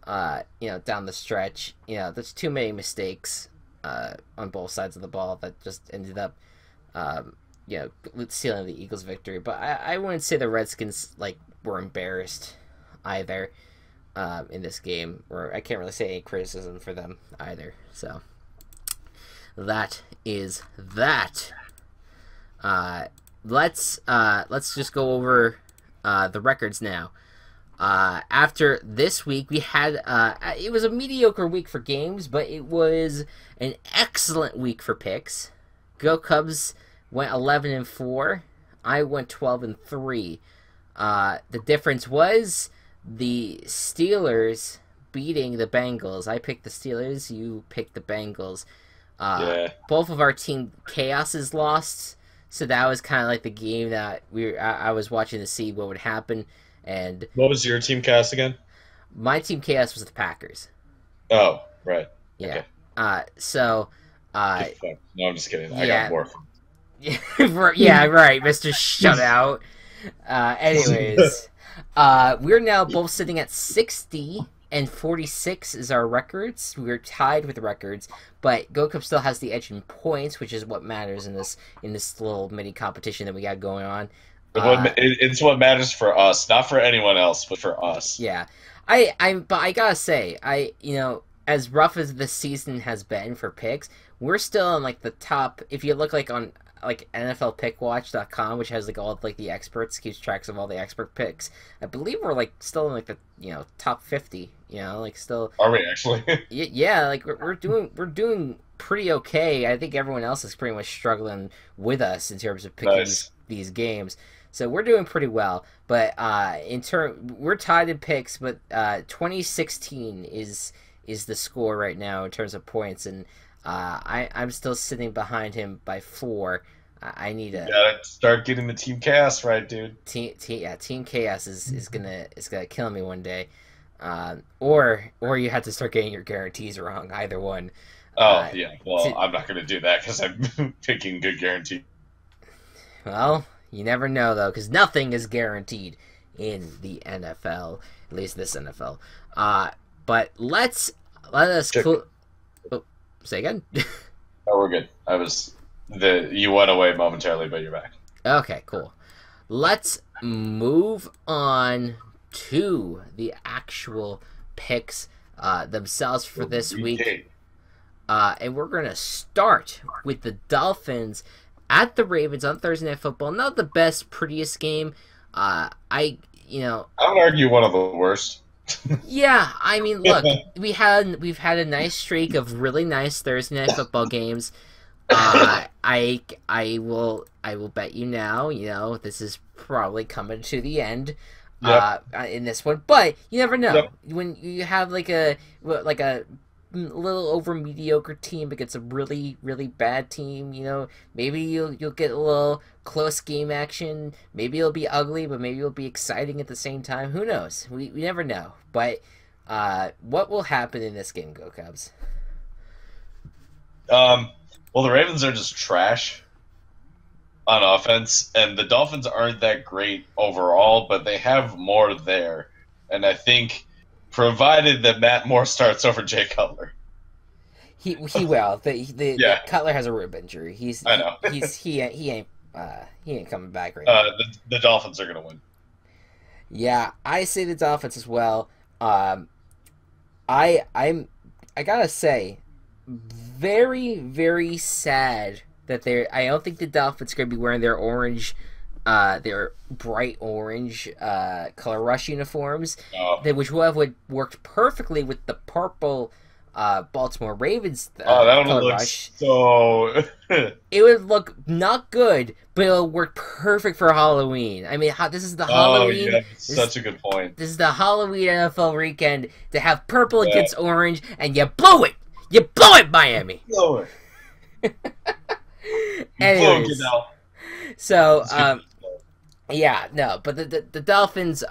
[SPEAKER 1] down the stretch. There's too many mistakes on both sides of the ball that just ended up, sealing the Eagles' victory. But I wouldn't say the Redskins were embarrassed either in this game, or I can't really say any criticism for them either. So that is that. Let's just go over the records now. After this week, we had it was a mediocre week for games, but it was an excellent week for picks. Go Cubs went 11-4. I went 12-3. The difference was the Steelers beating the Bengals. I picked the Steelers. You picked the Bengals. Both of our team chaoses lost, so that was kind of like the game that I was watching to see what would happen. And
[SPEAKER 3] what was your team chaos again?
[SPEAKER 1] My team chaos was the Packers.
[SPEAKER 3] Oh, right.
[SPEAKER 1] Yeah.
[SPEAKER 3] Okay.
[SPEAKER 1] No,
[SPEAKER 3] I'm just kidding. I got more.
[SPEAKER 1] Yeah, right, Mr. Shutout. Anyways, we're now both sitting at 60 and 46 is our records. We're tied with records, but Go Cup still has the edge in points, which is what matters in this little mini competition that we got going on.
[SPEAKER 3] It's what matters for us, not for anyone else, but for us.
[SPEAKER 1] Yeah, but I gotta say, as rough as the season has been for picks, we're still in the top. If you look on NFLPickWatch.com, which has all the experts, keeps tracks of all the expert picks. I believe we're still in the top 50. Still.
[SPEAKER 3] Are we actually?
[SPEAKER 1] Yeah, we're doing pretty okay. I think everyone else is pretty much struggling with us in terms of picking these games. So we're doing pretty well, but we're tied in picks. But 2016 is the score right now in terms of points, and I'm still sitting behind him by 4. I need to.
[SPEAKER 3] You gotta start getting the team chaos right, dude.
[SPEAKER 1] Team chaos is gonna kill me one day, or you have to start getting your guarantees wrong. Either one.
[SPEAKER 3] Oh yeah, well I'm not gonna do that because I'm picking good guarantee.
[SPEAKER 1] Well, you never know though, because nothing is guaranteed in the NFL, at least this NFL. But let us. Say again.
[SPEAKER 3] Oh, we're good. You went away momentarily, but you're back.
[SPEAKER 1] Okay, cool. Let's move on to the actual picks themselves for this week. And we're going to start with the Dolphins at the Ravens on Thursday Night Football. Not the best, prettiest game. I would
[SPEAKER 3] argue one of the worst.
[SPEAKER 1] Yeah, I mean, look, we've had a nice streak of really nice Thursday Night Football games. I will bet you now, this is probably coming to the end. In this one, but you never know. Yep. When you have a little over mediocre team against a really, really bad team, maybe you'll get a little close game action. Maybe it'll be ugly, but maybe it'll be exciting at the same time. Who knows? We never know. But what will happen in this game, Go Cubs?
[SPEAKER 3] Well, the Ravens are just trash on offense, and the Dolphins aren't that great overall, but they have more there. And I think, provided that Matt Moore starts over Jay Cutler,
[SPEAKER 1] he will. Cutler has a rib injury.
[SPEAKER 3] I know.
[SPEAKER 1] He ain't coming back right now.
[SPEAKER 3] The Dolphins are gonna win.
[SPEAKER 1] Yeah, I say the Dolphins as well. I gotta say, very, very sad that I don't think the Dolphins are going to be wearing their bright orange color rush uniforms, which would have worked perfectly with the purple Baltimore Ravens
[SPEAKER 3] that
[SPEAKER 1] color
[SPEAKER 3] would look
[SPEAKER 1] rush.
[SPEAKER 3] so.
[SPEAKER 1] It would look not good, but it'll work perfect for Halloween. I mean, this is the Halloween.
[SPEAKER 3] Oh, yeah, such a good point.
[SPEAKER 1] This is the Halloween NFL weekend to have purple against orange, and you blow it. You blow it, Miami.
[SPEAKER 3] Blow it.
[SPEAKER 1] Anyways, so yeah, no, but the Dolphins,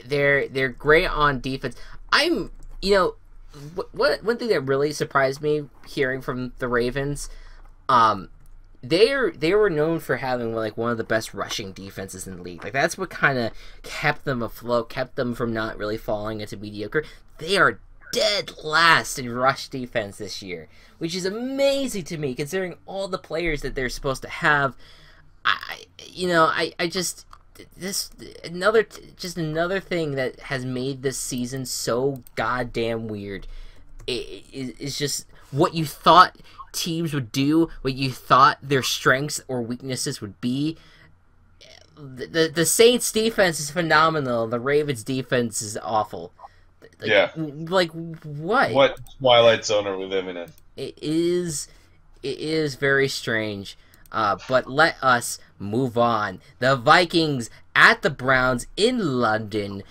[SPEAKER 1] they're great on defense. One thing that really surprised me hearing from the Ravens, they were known for having like one of the best rushing defenses in the league. Like that's what kind of kept them afloat, kept them from not really falling into mediocre. They are dead last in rush defense this year, which is amazing to me considering all the players that they're supposed to have. Another thing that has made this season so goddamn weird is just what you thought teams would do, what you thought their strengths or weaknesses would be. The Saints defense is phenomenal. The Ravens defense is awful. Like what?
[SPEAKER 3] What Twilight Zone are we living in?
[SPEAKER 1] It is very strange. But let us move on. The Vikings at the Browns in London.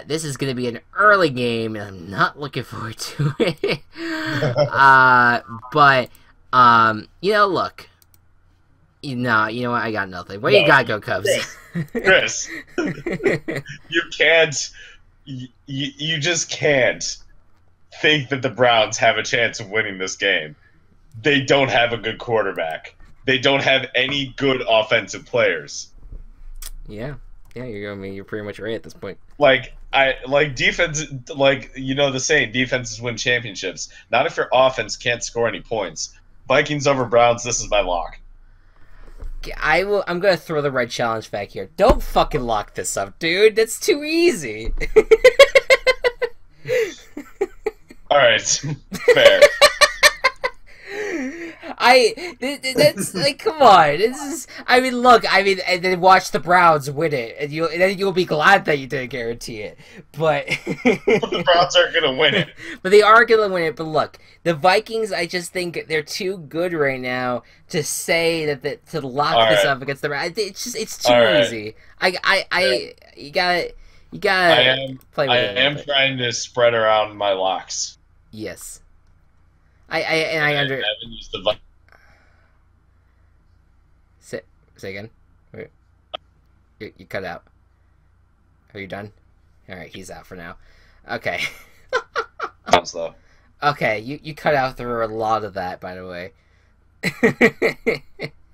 [SPEAKER 1] This is going to be an early game, and I'm not looking forward to it. But look. You know what? I got nothing. What do you got, Go Cubs?
[SPEAKER 3] Chris, you can't. You just can't think that the Browns have a chance of winning this game. They don't have a good quarterback. They don't have any good offensive players.
[SPEAKER 1] Yeah, you're pretty much right at this point.
[SPEAKER 3] Defense, the saying, defenses win championships. Not if your offense can't score any points. Vikings over Browns. This is my lock.
[SPEAKER 1] I'm gonna throw the red challenge back here. Don't fucking lock this up, dude. That's too easy.
[SPEAKER 3] All right, fair.
[SPEAKER 1] That's like, come on. And then watch the Browns win it, and you'll be glad that you didn't guarantee it. But
[SPEAKER 3] the Browns aren't gonna win it.
[SPEAKER 1] But they are gonna win it. But look, the Vikings, I just think they're too good right now to say to lock this up against the Browns. It's too easy. You gotta play with it.
[SPEAKER 3] I am trying to spread around my locks.
[SPEAKER 1] Yes. I haven't
[SPEAKER 3] used the
[SPEAKER 1] Say again. Wait. You cut out. Are you done? All right, he's out for now. Okay.
[SPEAKER 3] Slow.
[SPEAKER 1] Okay, you cut out through a lot of that, by the way.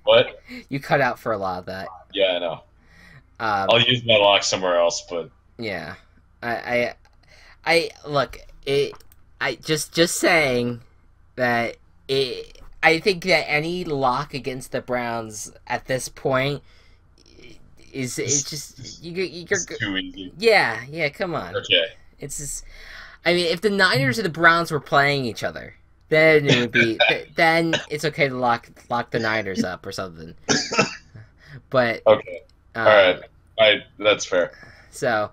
[SPEAKER 3] What?
[SPEAKER 1] You cut out for a lot of that.
[SPEAKER 3] Yeah, I know. I'll use my lock somewhere else, but
[SPEAKER 1] yeah, I look. Just saying that I think that any lock against the Browns at this point it's
[SPEAKER 3] too easy.
[SPEAKER 1] Yeah, come on.
[SPEAKER 3] Okay.
[SPEAKER 1] It's just, I mean, if the Niners or the Browns were playing each other, then it would be then it's okay to lock the Niners up or something. But
[SPEAKER 3] okay, all right, that's fair.
[SPEAKER 1] So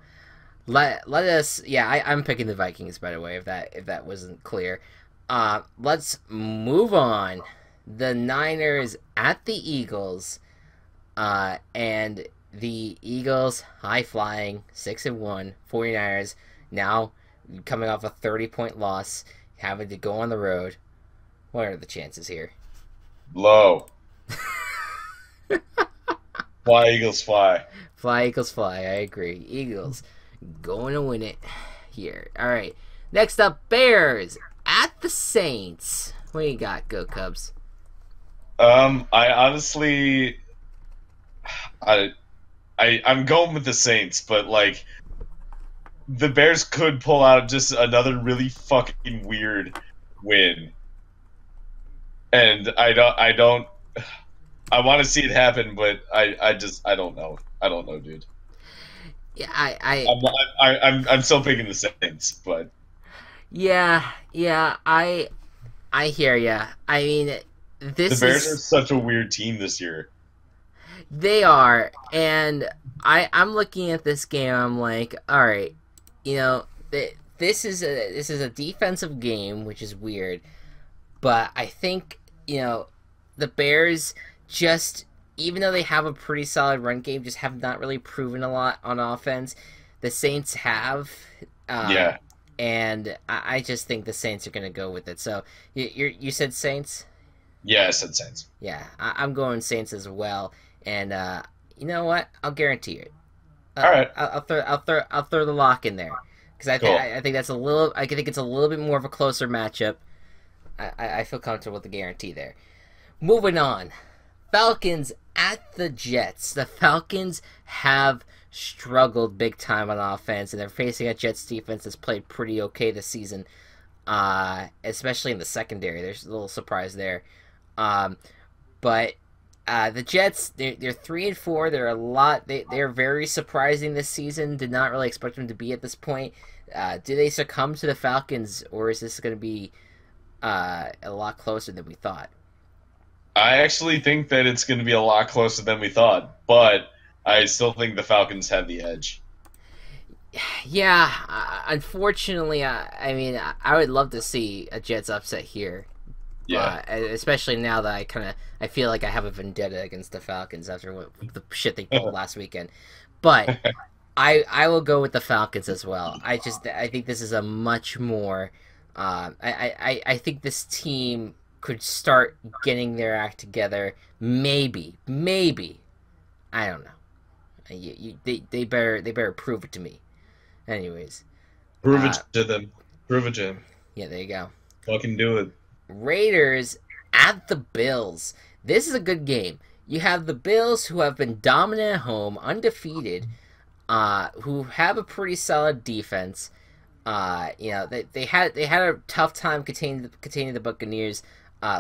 [SPEAKER 1] let us. Yeah, I'm picking the Vikings. By the way, if that wasn't clear. Let's move on. The Niners at the Eagles, and the Eagles high flying 6-1. 49ers now coming off a 30-point loss, having to go on the road. What are the chances here?
[SPEAKER 3] Low. Fly Eagles fly.
[SPEAKER 1] Fly Eagles fly. I agree. Eagles going to win it here. All right. Next up, Bears at the Saints. What do you got, Go Cubs?
[SPEAKER 3] I honestly, I'm going with the Saints, but like, the Bears could pull out just another really fucking weird win, and I want to see it happen, but I don't know, dude.
[SPEAKER 1] Yeah,
[SPEAKER 3] I'm still picking the Saints, but.
[SPEAKER 1] Yeah, I hear ya. I mean, the
[SPEAKER 3] Bears are such a weird team this year.
[SPEAKER 1] They are, and I'm looking at this game. I'm like, all right, this is a defensive game, which is weird, but I think the Bears just, even though they have a pretty solid run game, just have not really proven a lot on offense. The Saints have, and I just think the Saints are going to go with it. So you said Saints?
[SPEAKER 3] Yeah, I said Saints.
[SPEAKER 1] Yeah, I'm going Saints as well. And you know what? I'll guarantee it.
[SPEAKER 3] All right.
[SPEAKER 1] I'll throw the lock in there because I think that's a little. I think it's a little bit more of a closer matchup. I feel comfortable with the guarantee there. Moving on, Falcons at the Jets. The Falcons have struggled big time on offense, and they're facing a Jets defense that's played pretty okay this season, especially in the secondary. There's a little surprise there, but the Jets, they're 3-4. They're a lot. They're very surprising this season. Did not really expect them to be at this point. Do they succumb to the Falcons, or is this going to be a lot closer than we thought?
[SPEAKER 3] I actually think that it's going to be a lot closer than we thought, but I still think the Falcons have the edge.
[SPEAKER 1] Yeah, unfortunately, I mean, I would love to see a Jets upset here.
[SPEAKER 3] Yeah,
[SPEAKER 1] especially now that I feel like I have a vendetta against the Falcons after the shit they pulled last weekend. But I will go with the Falcons as well. I think this is a much more. I think this team could start getting their act together. Maybe. I don't know. They better prove it to me. Anyways,
[SPEAKER 3] prove it to them. Prove it to them.
[SPEAKER 1] Yeah, there you go.
[SPEAKER 3] Fucking do it.
[SPEAKER 1] Raiders at the Bills. This is a good game. You have the Bills, who have been dominant at home, undefeated, who have a pretty solid defense. They had a tough time containing the Buccaneers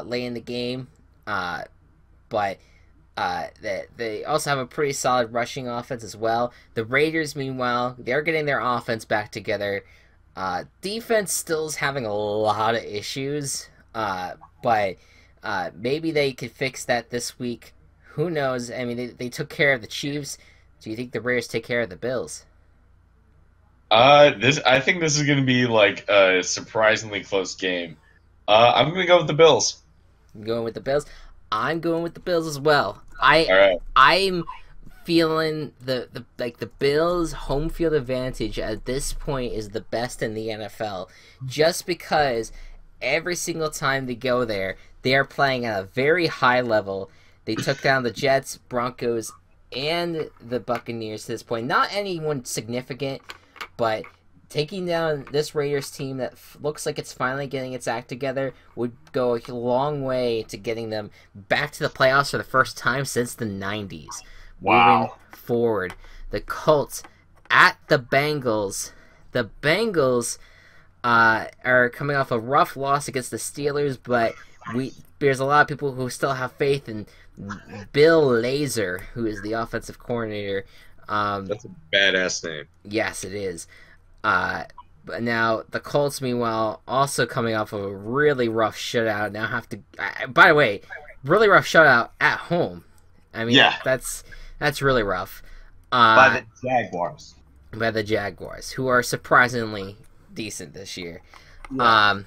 [SPEAKER 1] late in the game, but they also have a pretty solid rushing offense as well. The Raiders, meanwhile, they're getting their offense back together. Defense still is having a lot of issues. But maybe they could fix that this week. Who knows? I mean, they took care of the Chiefs. Do you think the Raiders take care of the Bills?
[SPEAKER 3] I think this is going to be like a surprisingly close game. I'm going to go with the Bills.
[SPEAKER 1] I'm going with the Bills. I'm going with the Bills as well.
[SPEAKER 3] All right.
[SPEAKER 1] I'm feeling the Bills' home field advantage at this point is the best in the NFL, just because every single time they go there, they are playing at a very high level. They took down the Jets, Broncos, and the Buccaneers to this point. Not anyone significant, but taking down this Raiders team that looks like it's finally getting its act together would go a long way to getting them back to the playoffs for the first time since the 90s.
[SPEAKER 3] Wow.
[SPEAKER 1] Moving forward, the Colts at the Bengals. The Bengals are coming off a rough loss against the Steelers, but there's a lot of people who still have faith in Bill Lazor, who is the offensive coordinator.
[SPEAKER 3] That's a badass name.
[SPEAKER 1] Yes, it is. But now the Colts, meanwhile, also coming off of a really rough shutout. Now have to. By the way, really rough shutout at home. I mean,
[SPEAKER 3] yeah,
[SPEAKER 1] that's really rough.
[SPEAKER 2] By the Jaguars.
[SPEAKER 1] By the Jaguars, who are surprisingly decent this year.
[SPEAKER 2] Yeah.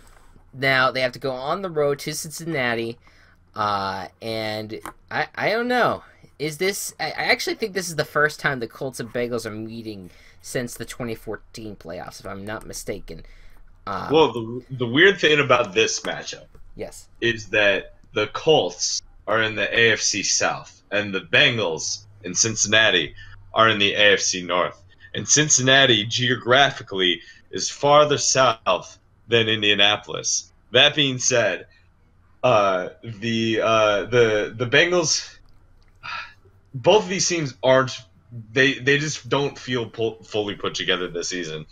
[SPEAKER 1] Now they have to go on the road to Cincinnati, and I don't know. Is this? I actually think this is the first time the Colts and Bengals are meeting since the 2014 playoffs, if I'm not mistaken.
[SPEAKER 3] Well, the weird thing about this matchup,
[SPEAKER 1] yes,
[SPEAKER 3] is that the Colts are in the AFC South, and the Bengals in Cincinnati are in the AFC North. And Cincinnati, geographically, is farther south than Indianapolis. That being said, the Bengals, both of these teams aren't. They just don't feel fully put together this season.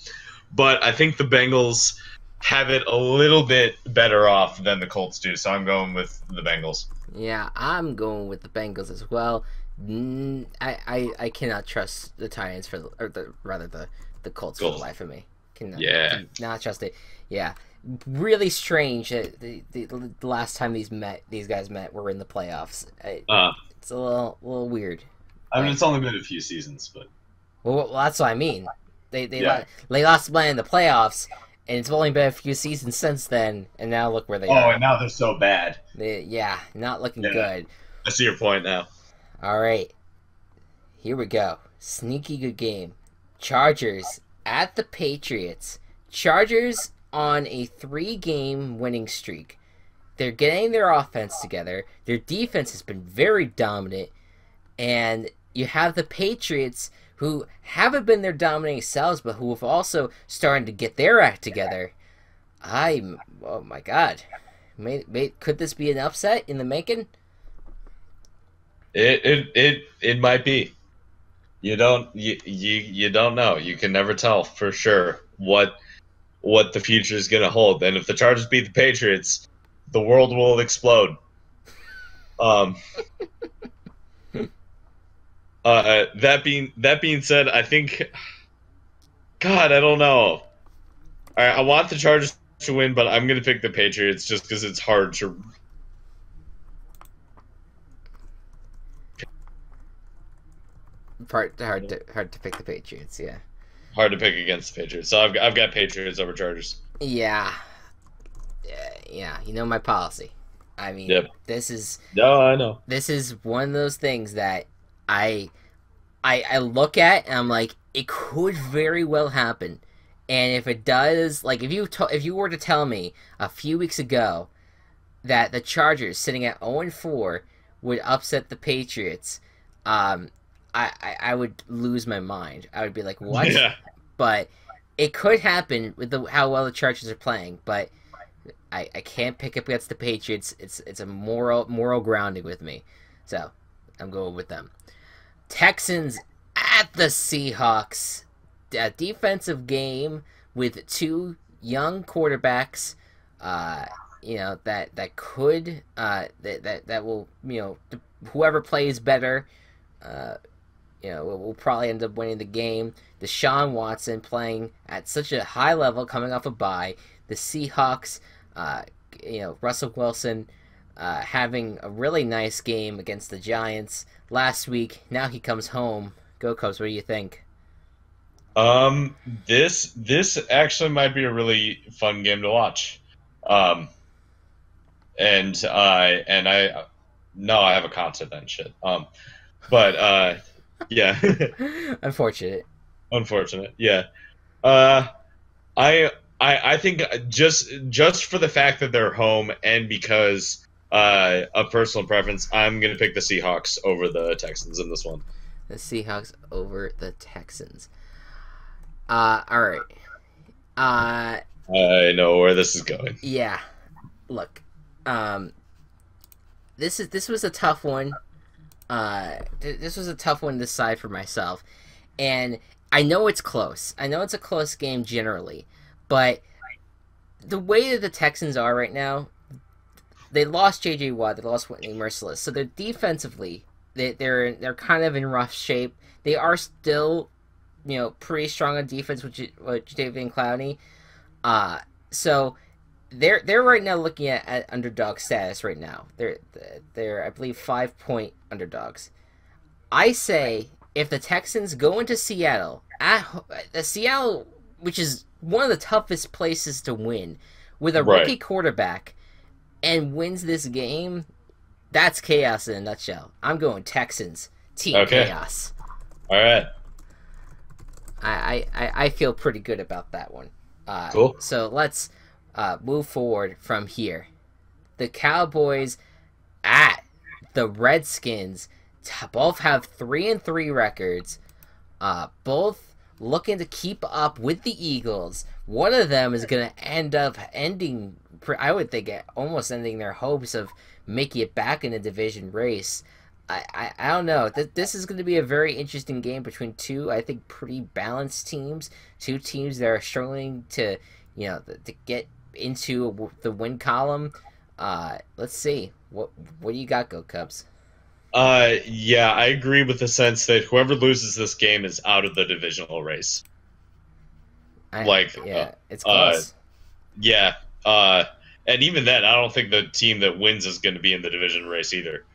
[SPEAKER 3] But I think the Bengals have it a little bit better off than the Colts do, so I'm going with the Bengals.
[SPEAKER 1] Yeah, I'm going with the Bengals as well. I cannot trust the Titans the Colts for the life of me. Cannot trust it. Yeah, really strange that the last time these guys met were in the playoffs. It's a little weird.
[SPEAKER 3] I mean, it's only been a few seasons, but
[SPEAKER 1] well, that's what I mean. They lost play in the playoffs, and it's only been a few seasons since then, and now look where they
[SPEAKER 3] are.
[SPEAKER 1] are.
[SPEAKER 3] Oh, and now they're so bad.
[SPEAKER 1] Yeah, not looking good.
[SPEAKER 3] I see your point now.
[SPEAKER 1] All right, here we go. Sneaky good game. Chargers at the Patriots. Chargers on a 3-game winning streak. They're getting their offense together. Their defense has been very dominant. And you have the Patriots, who haven't been their dominating selves, but who have also started to get their act together. Oh my God. Could this be an upset in the making?
[SPEAKER 3] It might be. You don't know. You can never tell for sure what the future is going to hold. And if the Chargers beat the Patriots, the world will explode. That being said, I think, God, I don't know. All right, I want the Chargers to win, but I'm going to pick the Patriots just because it's hard to.
[SPEAKER 1] Hard to pick the Patriots, yeah.
[SPEAKER 3] Hard to pick against the Patriots, so I've got Patriots over Chargers.
[SPEAKER 1] Yeah. You know my policy. I mean,
[SPEAKER 3] yep.
[SPEAKER 1] This is.
[SPEAKER 3] No, I know.
[SPEAKER 1] This is one of those things that I look at and I'm like, it could very well happen, and if it does, like if you were to tell me a few weeks ago that the Chargers sitting at 0-4 would upset the Patriots, I would lose my mind. I would be like, what?
[SPEAKER 3] Yeah.
[SPEAKER 1] But it could happen with how well the Chargers are playing, but I can't pick up against the Patriots. It's a moral grounding with me, so I'm going with them. Texans at the Seahawks. A defensive game with 2 young quarterbacks. That could that will whoever plays better. Will probably end up winning the game. Deshaun Watson playing at such a high level, coming off a bye. The Seahawks, Russell Wilson having a really nice game against the Giants last week. Now he comes home. Go Cubs! What do you think?
[SPEAKER 3] This actually might be a really fun game to watch. I have a concert and shit. But yeah.
[SPEAKER 1] Unfortunate,
[SPEAKER 3] yeah. I think just for the fact that they're home and because of personal preference, I'm gonna pick the Seahawks over the Texans in this one.
[SPEAKER 1] The Seahawks over the Texans. All right.
[SPEAKER 3] I know where this is going.
[SPEAKER 1] Yeah. Look, this was a tough one. This was a tough one to decide for myself, and I know it's close. I know it's a close game generally, but the way that the Texans are right now, they lost J.J. Watt, they lost Whitney Merciless, so they're defensively they're kind of in rough shape. They are still, pretty strong on defense with Jadeveon Clowney. So they're right now looking at underdog status right now. They're I believe 5-point underdogs. I say if the Texans go into Seattle Seattle, which is one of the toughest places to win, with a rookie quarterback, and wins this game, that's chaos in a nutshell. I'm going Texans. Team Chaos.
[SPEAKER 3] All right.
[SPEAKER 1] I feel pretty good about that one.
[SPEAKER 3] Cool.
[SPEAKER 1] So let's move forward from here. The Cowboys at the Redskins. Both have 3-3 records. Both looking to keep up with the Eagles. One of them is going to end up ending, I would think, almost ending their hopes of making it back in the division race. I don't know. This is going to be a very interesting game between two, I think, pretty balanced teams. Two teams that are struggling to get into the win column. Let's see. What do you got, Go Cubs?
[SPEAKER 3] Yeah, I agree with the sense that whoever loses this game is out of the divisional race.
[SPEAKER 1] It's close.
[SPEAKER 3] Yeah. And even then, I don't think the team that wins is going to be in the division race either.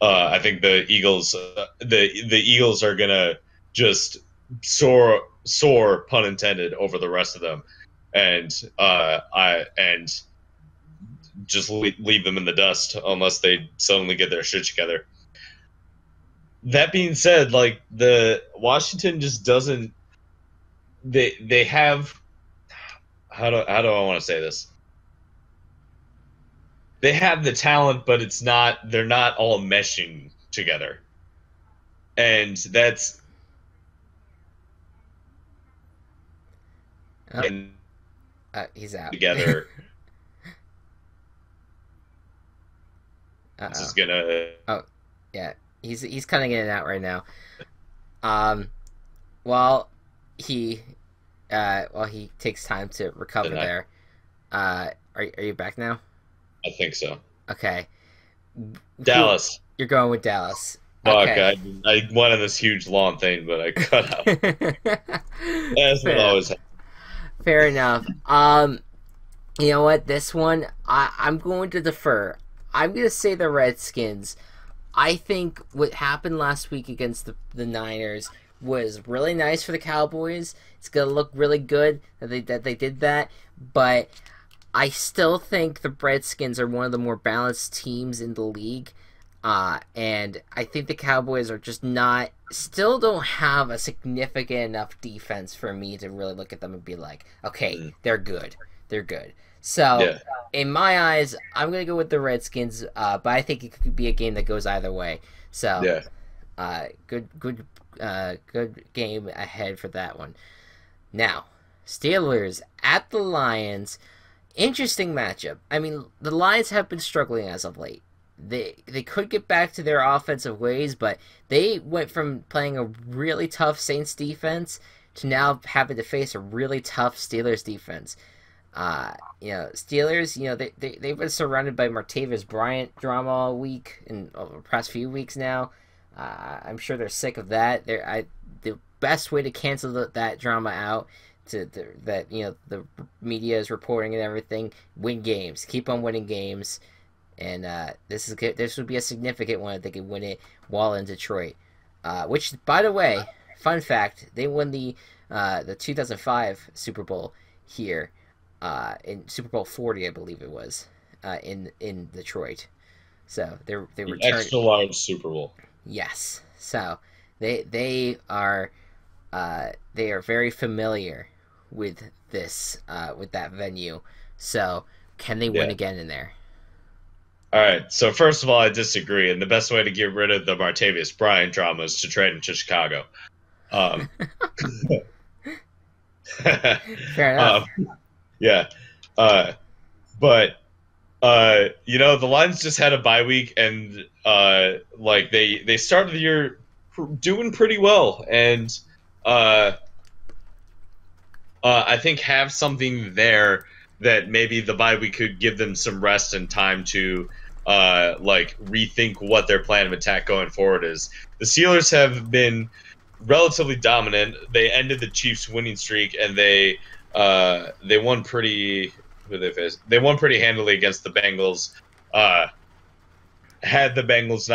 [SPEAKER 3] I think the Eagles, the Eagles are going to just soar, pun intended, over the rest of them. and just leave them in the dust unless they suddenly get their shit together. That being said, like, the Washington just doesn't. They have. How do I want to say this? They have the talent, but it's not. They're not all meshing together, and that's.
[SPEAKER 1] He's out.
[SPEAKER 3] Together.
[SPEAKER 1] This
[SPEAKER 3] is gonna.
[SPEAKER 1] Oh, yeah. He's kind of in and out right now. While he takes time to recover there. Are you back now?
[SPEAKER 3] I think so.
[SPEAKER 1] Okay.
[SPEAKER 3] Dallas.
[SPEAKER 1] You're going with Dallas.
[SPEAKER 3] Fuck,
[SPEAKER 1] okay.
[SPEAKER 3] I went on this huge long thing, but I cut out. That's what always happens.
[SPEAKER 1] Fair enough. You know what? This one, I'm going to defer. I'm going to say the Redskins. I think what happened last week against the Niners was really nice for the Cowboys. It's going to look really good that they did that. But I still think the Redskins are one of the more balanced teams in the league. And I think the Cowboys are just still don't have a significant enough defense for me to really look at them and be like, okay, they're good. They're good. So, in my eyes, I'm going to go with the Redskins, but I think it could be a game that goes either way. So, good game ahead for that one. Now, Steelers at the Lions. Interesting matchup. I mean, the Lions have been struggling as of late. They could get back to their offensive ways, but they went from playing a really tough Saints defense to now having to face a really tough Steelers defense. Steelers, they've been surrounded by Martavis Bryant drama all week and over the past few weeks now. I'm sure they're sick of that. The best way to cancel that drama out that the media is reporting and everything, win games, keep on winning games. And this is good. This would be a significant one if they could win it while in Detroit. Which, by the way, fun fact, they won the 2005 Super Bowl here, in Super Bowl 40, I believe it was, in Detroit. So they returned
[SPEAKER 3] extra large Super Bowl.
[SPEAKER 1] Yes. So they are very familiar with this with that venue. So can they win again in there?
[SPEAKER 3] All right, so first of all, I disagree, and the best way to get rid of the Martavis Bryant drama is to trade him to Chicago.
[SPEAKER 1] Fair enough.
[SPEAKER 3] But the Lions just had a bye week, and they started the year doing pretty well, and I think have something there that maybe the bye week could give them some rest and time to rethink what their plan of attack going forward is. The Steelers have been relatively dominant. They ended the Chiefs' winning streak, and they won pretty. Who they faced? They won pretty handily against the Bengals. Had the Bengals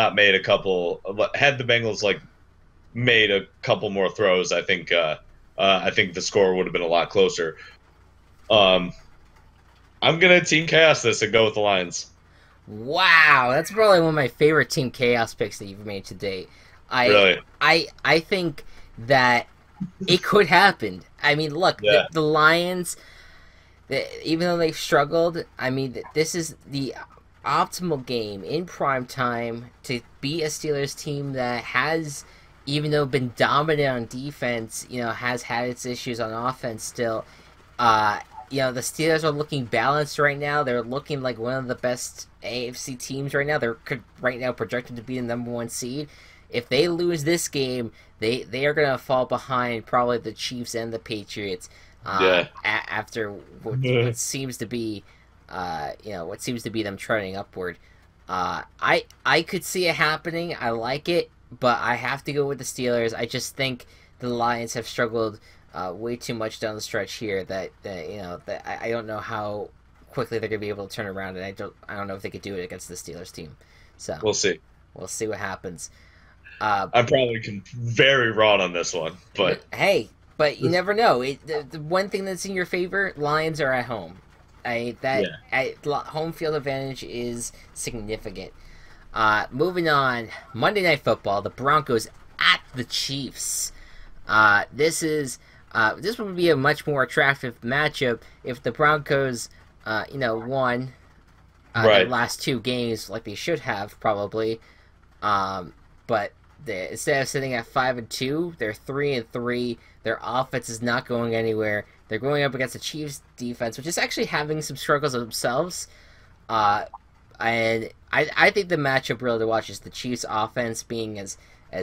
[SPEAKER 3] made a couple more throws, I think the score would have been a lot closer. I'm gonna team chaos this and go with the Lions.
[SPEAKER 1] Wow, that's probably one of my favorite team chaos picks that you've made to date.
[SPEAKER 3] Really?
[SPEAKER 1] I think that it could happen. I mean, look, the Lions, even though they've struggled, I mean, this is the optimal game in prime time to beat a Steelers team that has, even though been dominant on defense, has had its issues on offense still. The Steelers are looking balanced right now. They're looking like one of the best AFC teams right now. They're right now projected to be the number 1 seed. If they lose this game, they are going to fall behind probably the Chiefs and the Patriots. After what seems to be, them trending upward. I could see it happening. I like it, but I have to go with the Steelers. I just think the Lions have struggled way too much down the stretch here that I don't know how quickly they're gonna be able to turn around, and I don't know if they could do it against the Steelers team. So
[SPEAKER 3] we'll see
[SPEAKER 1] what happens.
[SPEAKER 3] I'm probably very wrong on this one, but
[SPEAKER 1] hey, but you never know. The one thing that's in your favor, Lions are at home. Home field advantage is significant. Moving on, Monday Night Football, the Broncos at the Chiefs. This would be a much more attractive matchup if the Broncos, won the last 2 games like they should have probably. But instead of sitting at 5-2, they're 3-3. Their offense is not going anywhere. They're going up against the Chiefs' defense, which is actually having some struggles themselves. And I think the matchup really to watch is the Chiefs' offense being as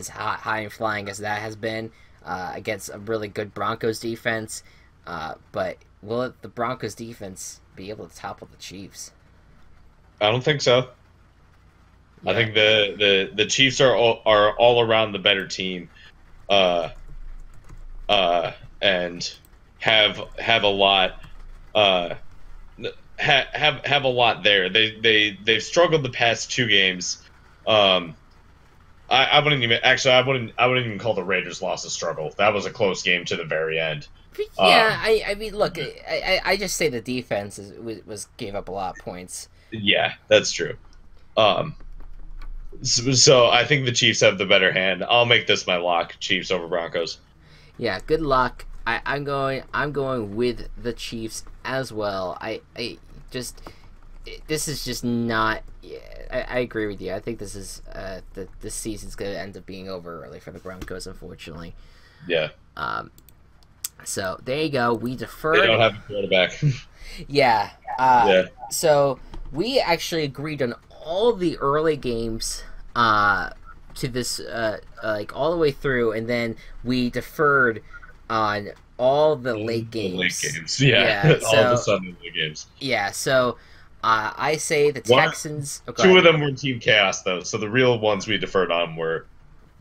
[SPEAKER 1] high and flying as that has been against a really good Broncos defense. But will the Broncos defense be able to topple the Chiefs?
[SPEAKER 3] I don't think so. Yeah. I think the Chiefs are all around the better team, and have a lot have a lot there. They've struggled the past 2 games. I wouldn't even call the Raiders' loss a struggle. That was a close game to the very end.
[SPEAKER 1] Yeah, I mean, look, I just say the defense gave up a lot of points.
[SPEAKER 3] Yeah, that's true. So I think the Chiefs have the better hand. I'll make this my lock: Chiefs over Broncos.
[SPEAKER 1] Yeah, good luck. I'm going with the Chiefs as well. This is just not. I agree with you. I think this is this season's going to end up being over early for the Broncos, unfortunately.
[SPEAKER 3] Yeah.
[SPEAKER 1] So there you go. We deferred.
[SPEAKER 3] They don't have a quarterback.
[SPEAKER 1] Yeah.
[SPEAKER 3] Yeah.
[SPEAKER 1] So we actually agreed on all the early games to this like all the way through, and then we deferred on all the late games.
[SPEAKER 3] Yeah. All the Sunday late games.
[SPEAKER 1] Yeah. So I say the Texans.
[SPEAKER 3] Two of them were Team Chaos though, so the real ones we deferred on were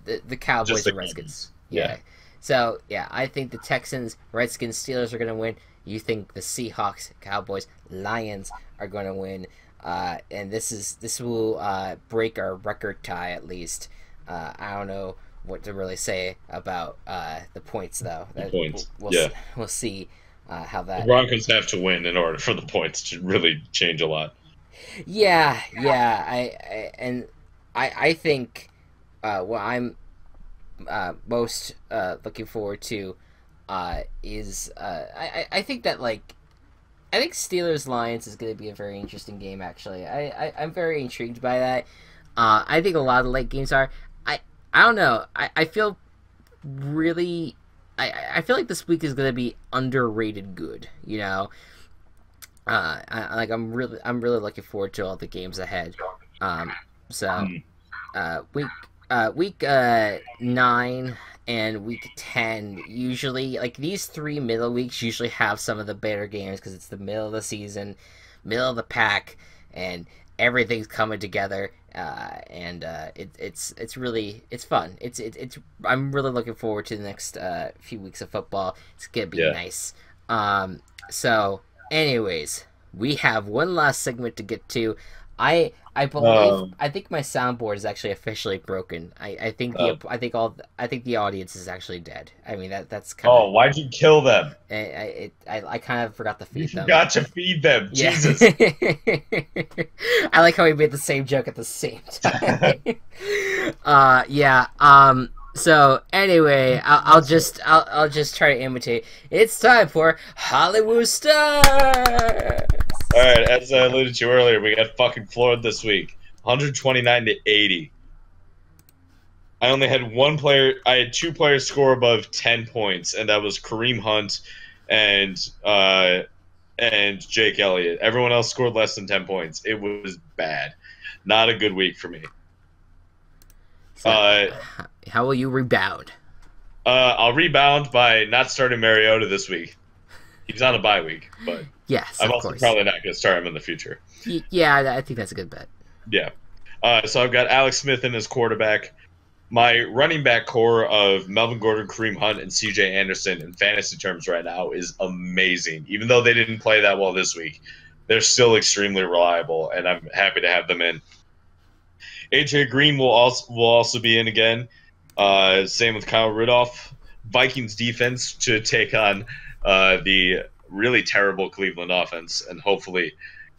[SPEAKER 1] the Cowboys and Redskins. Yeah. So yeah, I think the Texans, Redskins, Steelers are going to win. You think the Seahawks, Cowboys, Lions are going to win. And this will break our record tie at least. I don't know what to really say about the points though. We'll see how that.
[SPEAKER 3] The Broncos have to win in order for the points to really change a lot.
[SPEAKER 1] Yeah. I think what I'm most looking forward to is I think that I think Steelers-Lions is going to be a very interesting game, actually. I'm very intrigued by that. I think a lot of the late games are. I don't know. I feel really. I feel like this week is going to be underrated good. You know, I'm really looking forward to all the games ahead. Week 9 and week 10 usually, these 3 middle weeks usually have some of the better games because it's the middle of the season, middle of the pack, and everything's coming together. It's really fun. I'm really looking forward to the next few weeks of football. It's gonna be nice. So anyways, we have one last segment to get to. I believe I think my soundboard is actually officially broken. I think the audience is actually dead. I mean that's kind of.
[SPEAKER 3] Oh, why'd you kill them?
[SPEAKER 1] I kind of forgot to feed them.
[SPEAKER 3] You forgot to feed them.
[SPEAKER 1] Yeah.
[SPEAKER 3] Jesus.
[SPEAKER 1] I like how we made the same joke at the same time. So anyway, I'll just try to imitate. It's time for Hollywood Stars.
[SPEAKER 3] All right, as I alluded to earlier, we got fucking floored this week, 129-80. I only had one player. I had 2 players score above 10 points, and that was Kareem Hunt and Jake Elliott. Everyone else scored less than 10 points. It was bad. Not a good week for me.
[SPEAKER 1] So, how will you rebound?
[SPEAKER 3] I'll rebound by not starting Mariota this week. He's on a bye week, but
[SPEAKER 1] yes,
[SPEAKER 3] I'm also probably not going to start him in the future.
[SPEAKER 1] Yeah, I think that's a good bet.
[SPEAKER 3] Yeah. So I've got Alex Smith in as quarterback. My running back core of Melvin Gordon, Kareem Hunt, and C.J. Anderson in fantasy terms right now is amazing. Even though they didn't play that well this week, they're still extremely reliable, and I'm happy to have them in. A.J. Green will also be in again. Same with Kyle Rudolph. Vikings defense to take on the really terrible Cleveland offense, and hopefully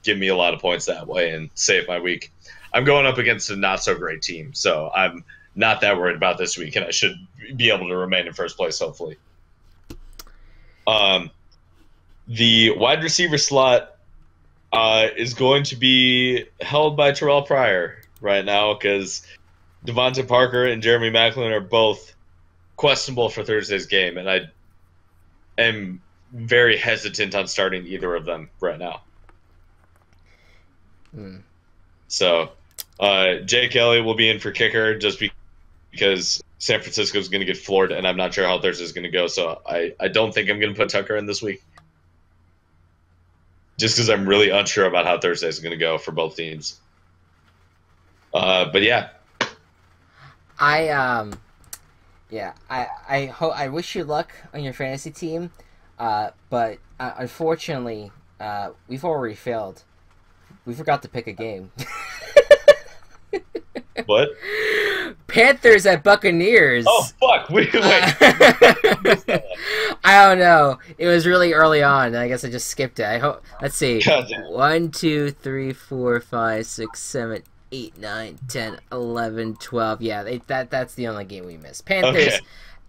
[SPEAKER 3] give me a lot of points that way and save my week. I'm going up against a not so great team, so I'm not that worried about this week, and I should be able to remain in first place, hopefully. The wide receiver slot is going to be held by Terrell Pryor right now because Devonta Parker and Jeremy Maclin are both questionable for Thursday's game, and I am very hesitant on starting either of them right now. So Jake Elliott will be in for kicker just because San Francisco is going to get floored, and I'm not sure how Thursday is going to go. So I don't think I'm going to put Tucker in this week, just because I'm really unsure about how Thursday is going to go for both teams. But yeah, I
[SPEAKER 1] wish you luck on your fantasy team, but unfortunately, we've already failed. We forgot to pick a game.
[SPEAKER 3] What?
[SPEAKER 1] Panthers at Buccaneers.
[SPEAKER 3] Oh fuck! Wait.
[SPEAKER 1] I don't know. It was really early on, and I guess I just skipped it. I hope. Let's see. 1, 2, 3, 4, 5, 6, 7, 8, 9, 10, 11, 12. Yeah, that's the only game we missed. Panthers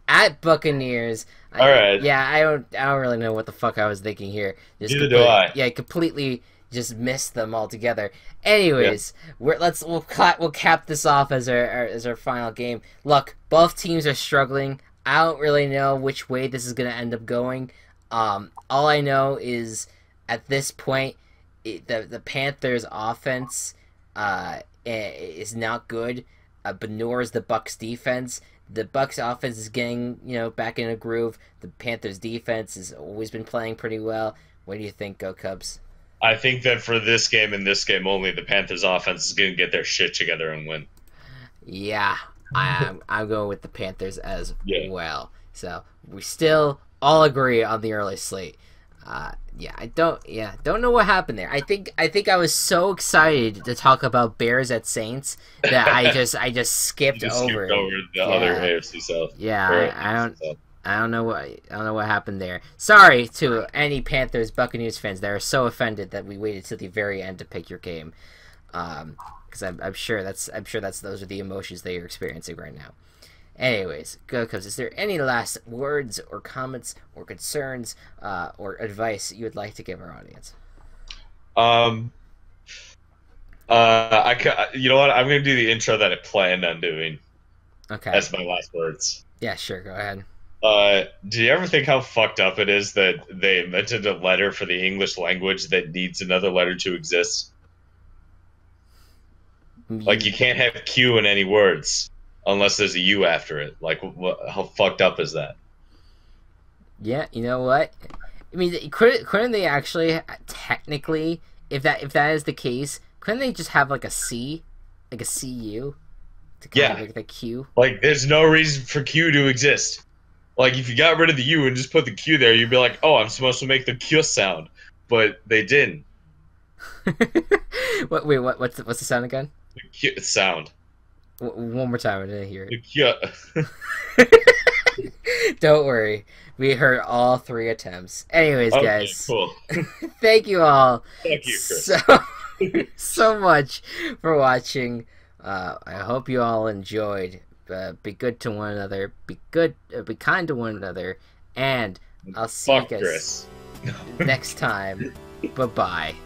[SPEAKER 1] at Buccaneers.
[SPEAKER 3] All right.
[SPEAKER 1] Yeah, I don't really know what the fuck I was thinking here.
[SPEAKER 3] Neither do I.
[SPEAKER 1] Yeah, completely just missed them altogether. Anyways, we'll cap this off as our final game. Look, both teams are struggling. I don't really know which way this is gonna end up going. All I know is at this point, the Panthers' offense is not good, but nor is the Bucks' defense. The Bucks' offense is getting back in a groove. The Panthers' defense has always been playing pretty well. What do you think, Go Cubs?
[SPEAKER 3] I think that for this game and this game only, the Panthers' offense is going to get their shit together and win.
[SPEAKER 1] Yeah, I'm going with the Panthers as well. So we still all agree on the early slate. I don't know what happened there. I think I was so excited to talk about Bears at Saints that I just skipped over
[SPEAKER 3] the other AFC South.
[SPEAKER 1] Yeah, I don't know what happened there. Sorry to any Panthers Buccaneers fans that are so offended that we waited till the very end to pick your game, because I'm sure those are the emotions that you're experiencing right now. Anyways, Go Cubs, is there any last words or comments or concerns or advice you would like to give our audience?
[SPEAKER 3] You know what? I'm going to do the intro that I planned on doing.
[SPEAKER 1] Okay.
[SPEAKER 3] That's my last words.
[SPEAKER 1] Yeah, sure. Go ahead.
[SPEAKER 3] Do you ever think how fucked up it is that they invented a letter for the English language that needs another letter to exist? Like, you can't have Q in any words unless there's a U after it. Like, how fucked up is that?
[SPEAKER 1] Yeah, you know what? I mean, couldn't they actually, technically, if that is the case, couldn't they just have like a C, like a CU, to kind of like the Q?
[SPEAKER 3] Like, there's no reason for Q to exist. Like, if you got rid of the U and just put the Q there, you'd be like, oh, I'm supposed to make the Q sound. But they didn't.
[SPEAKER 1] What's the sound again?
[SPEAKER 3] The Q sound.
[SPEAKER 1] One more time, I didn't hear it.
[SPEAKER 3] The Q.
[SPEAKER 1] Don't worry. We heard all 3 attempts. Anyways, guys.
[SPEAKER 3] Cool.
[SPEAKER 1] Thank you all.
[SPEAKER 3] Thank you, Chris.
[SPEAKER 1] So much for watching. I hope you all enjoyed. Be good to one another. Be kind to one another. And I'll see you guys next time. Bye-bye.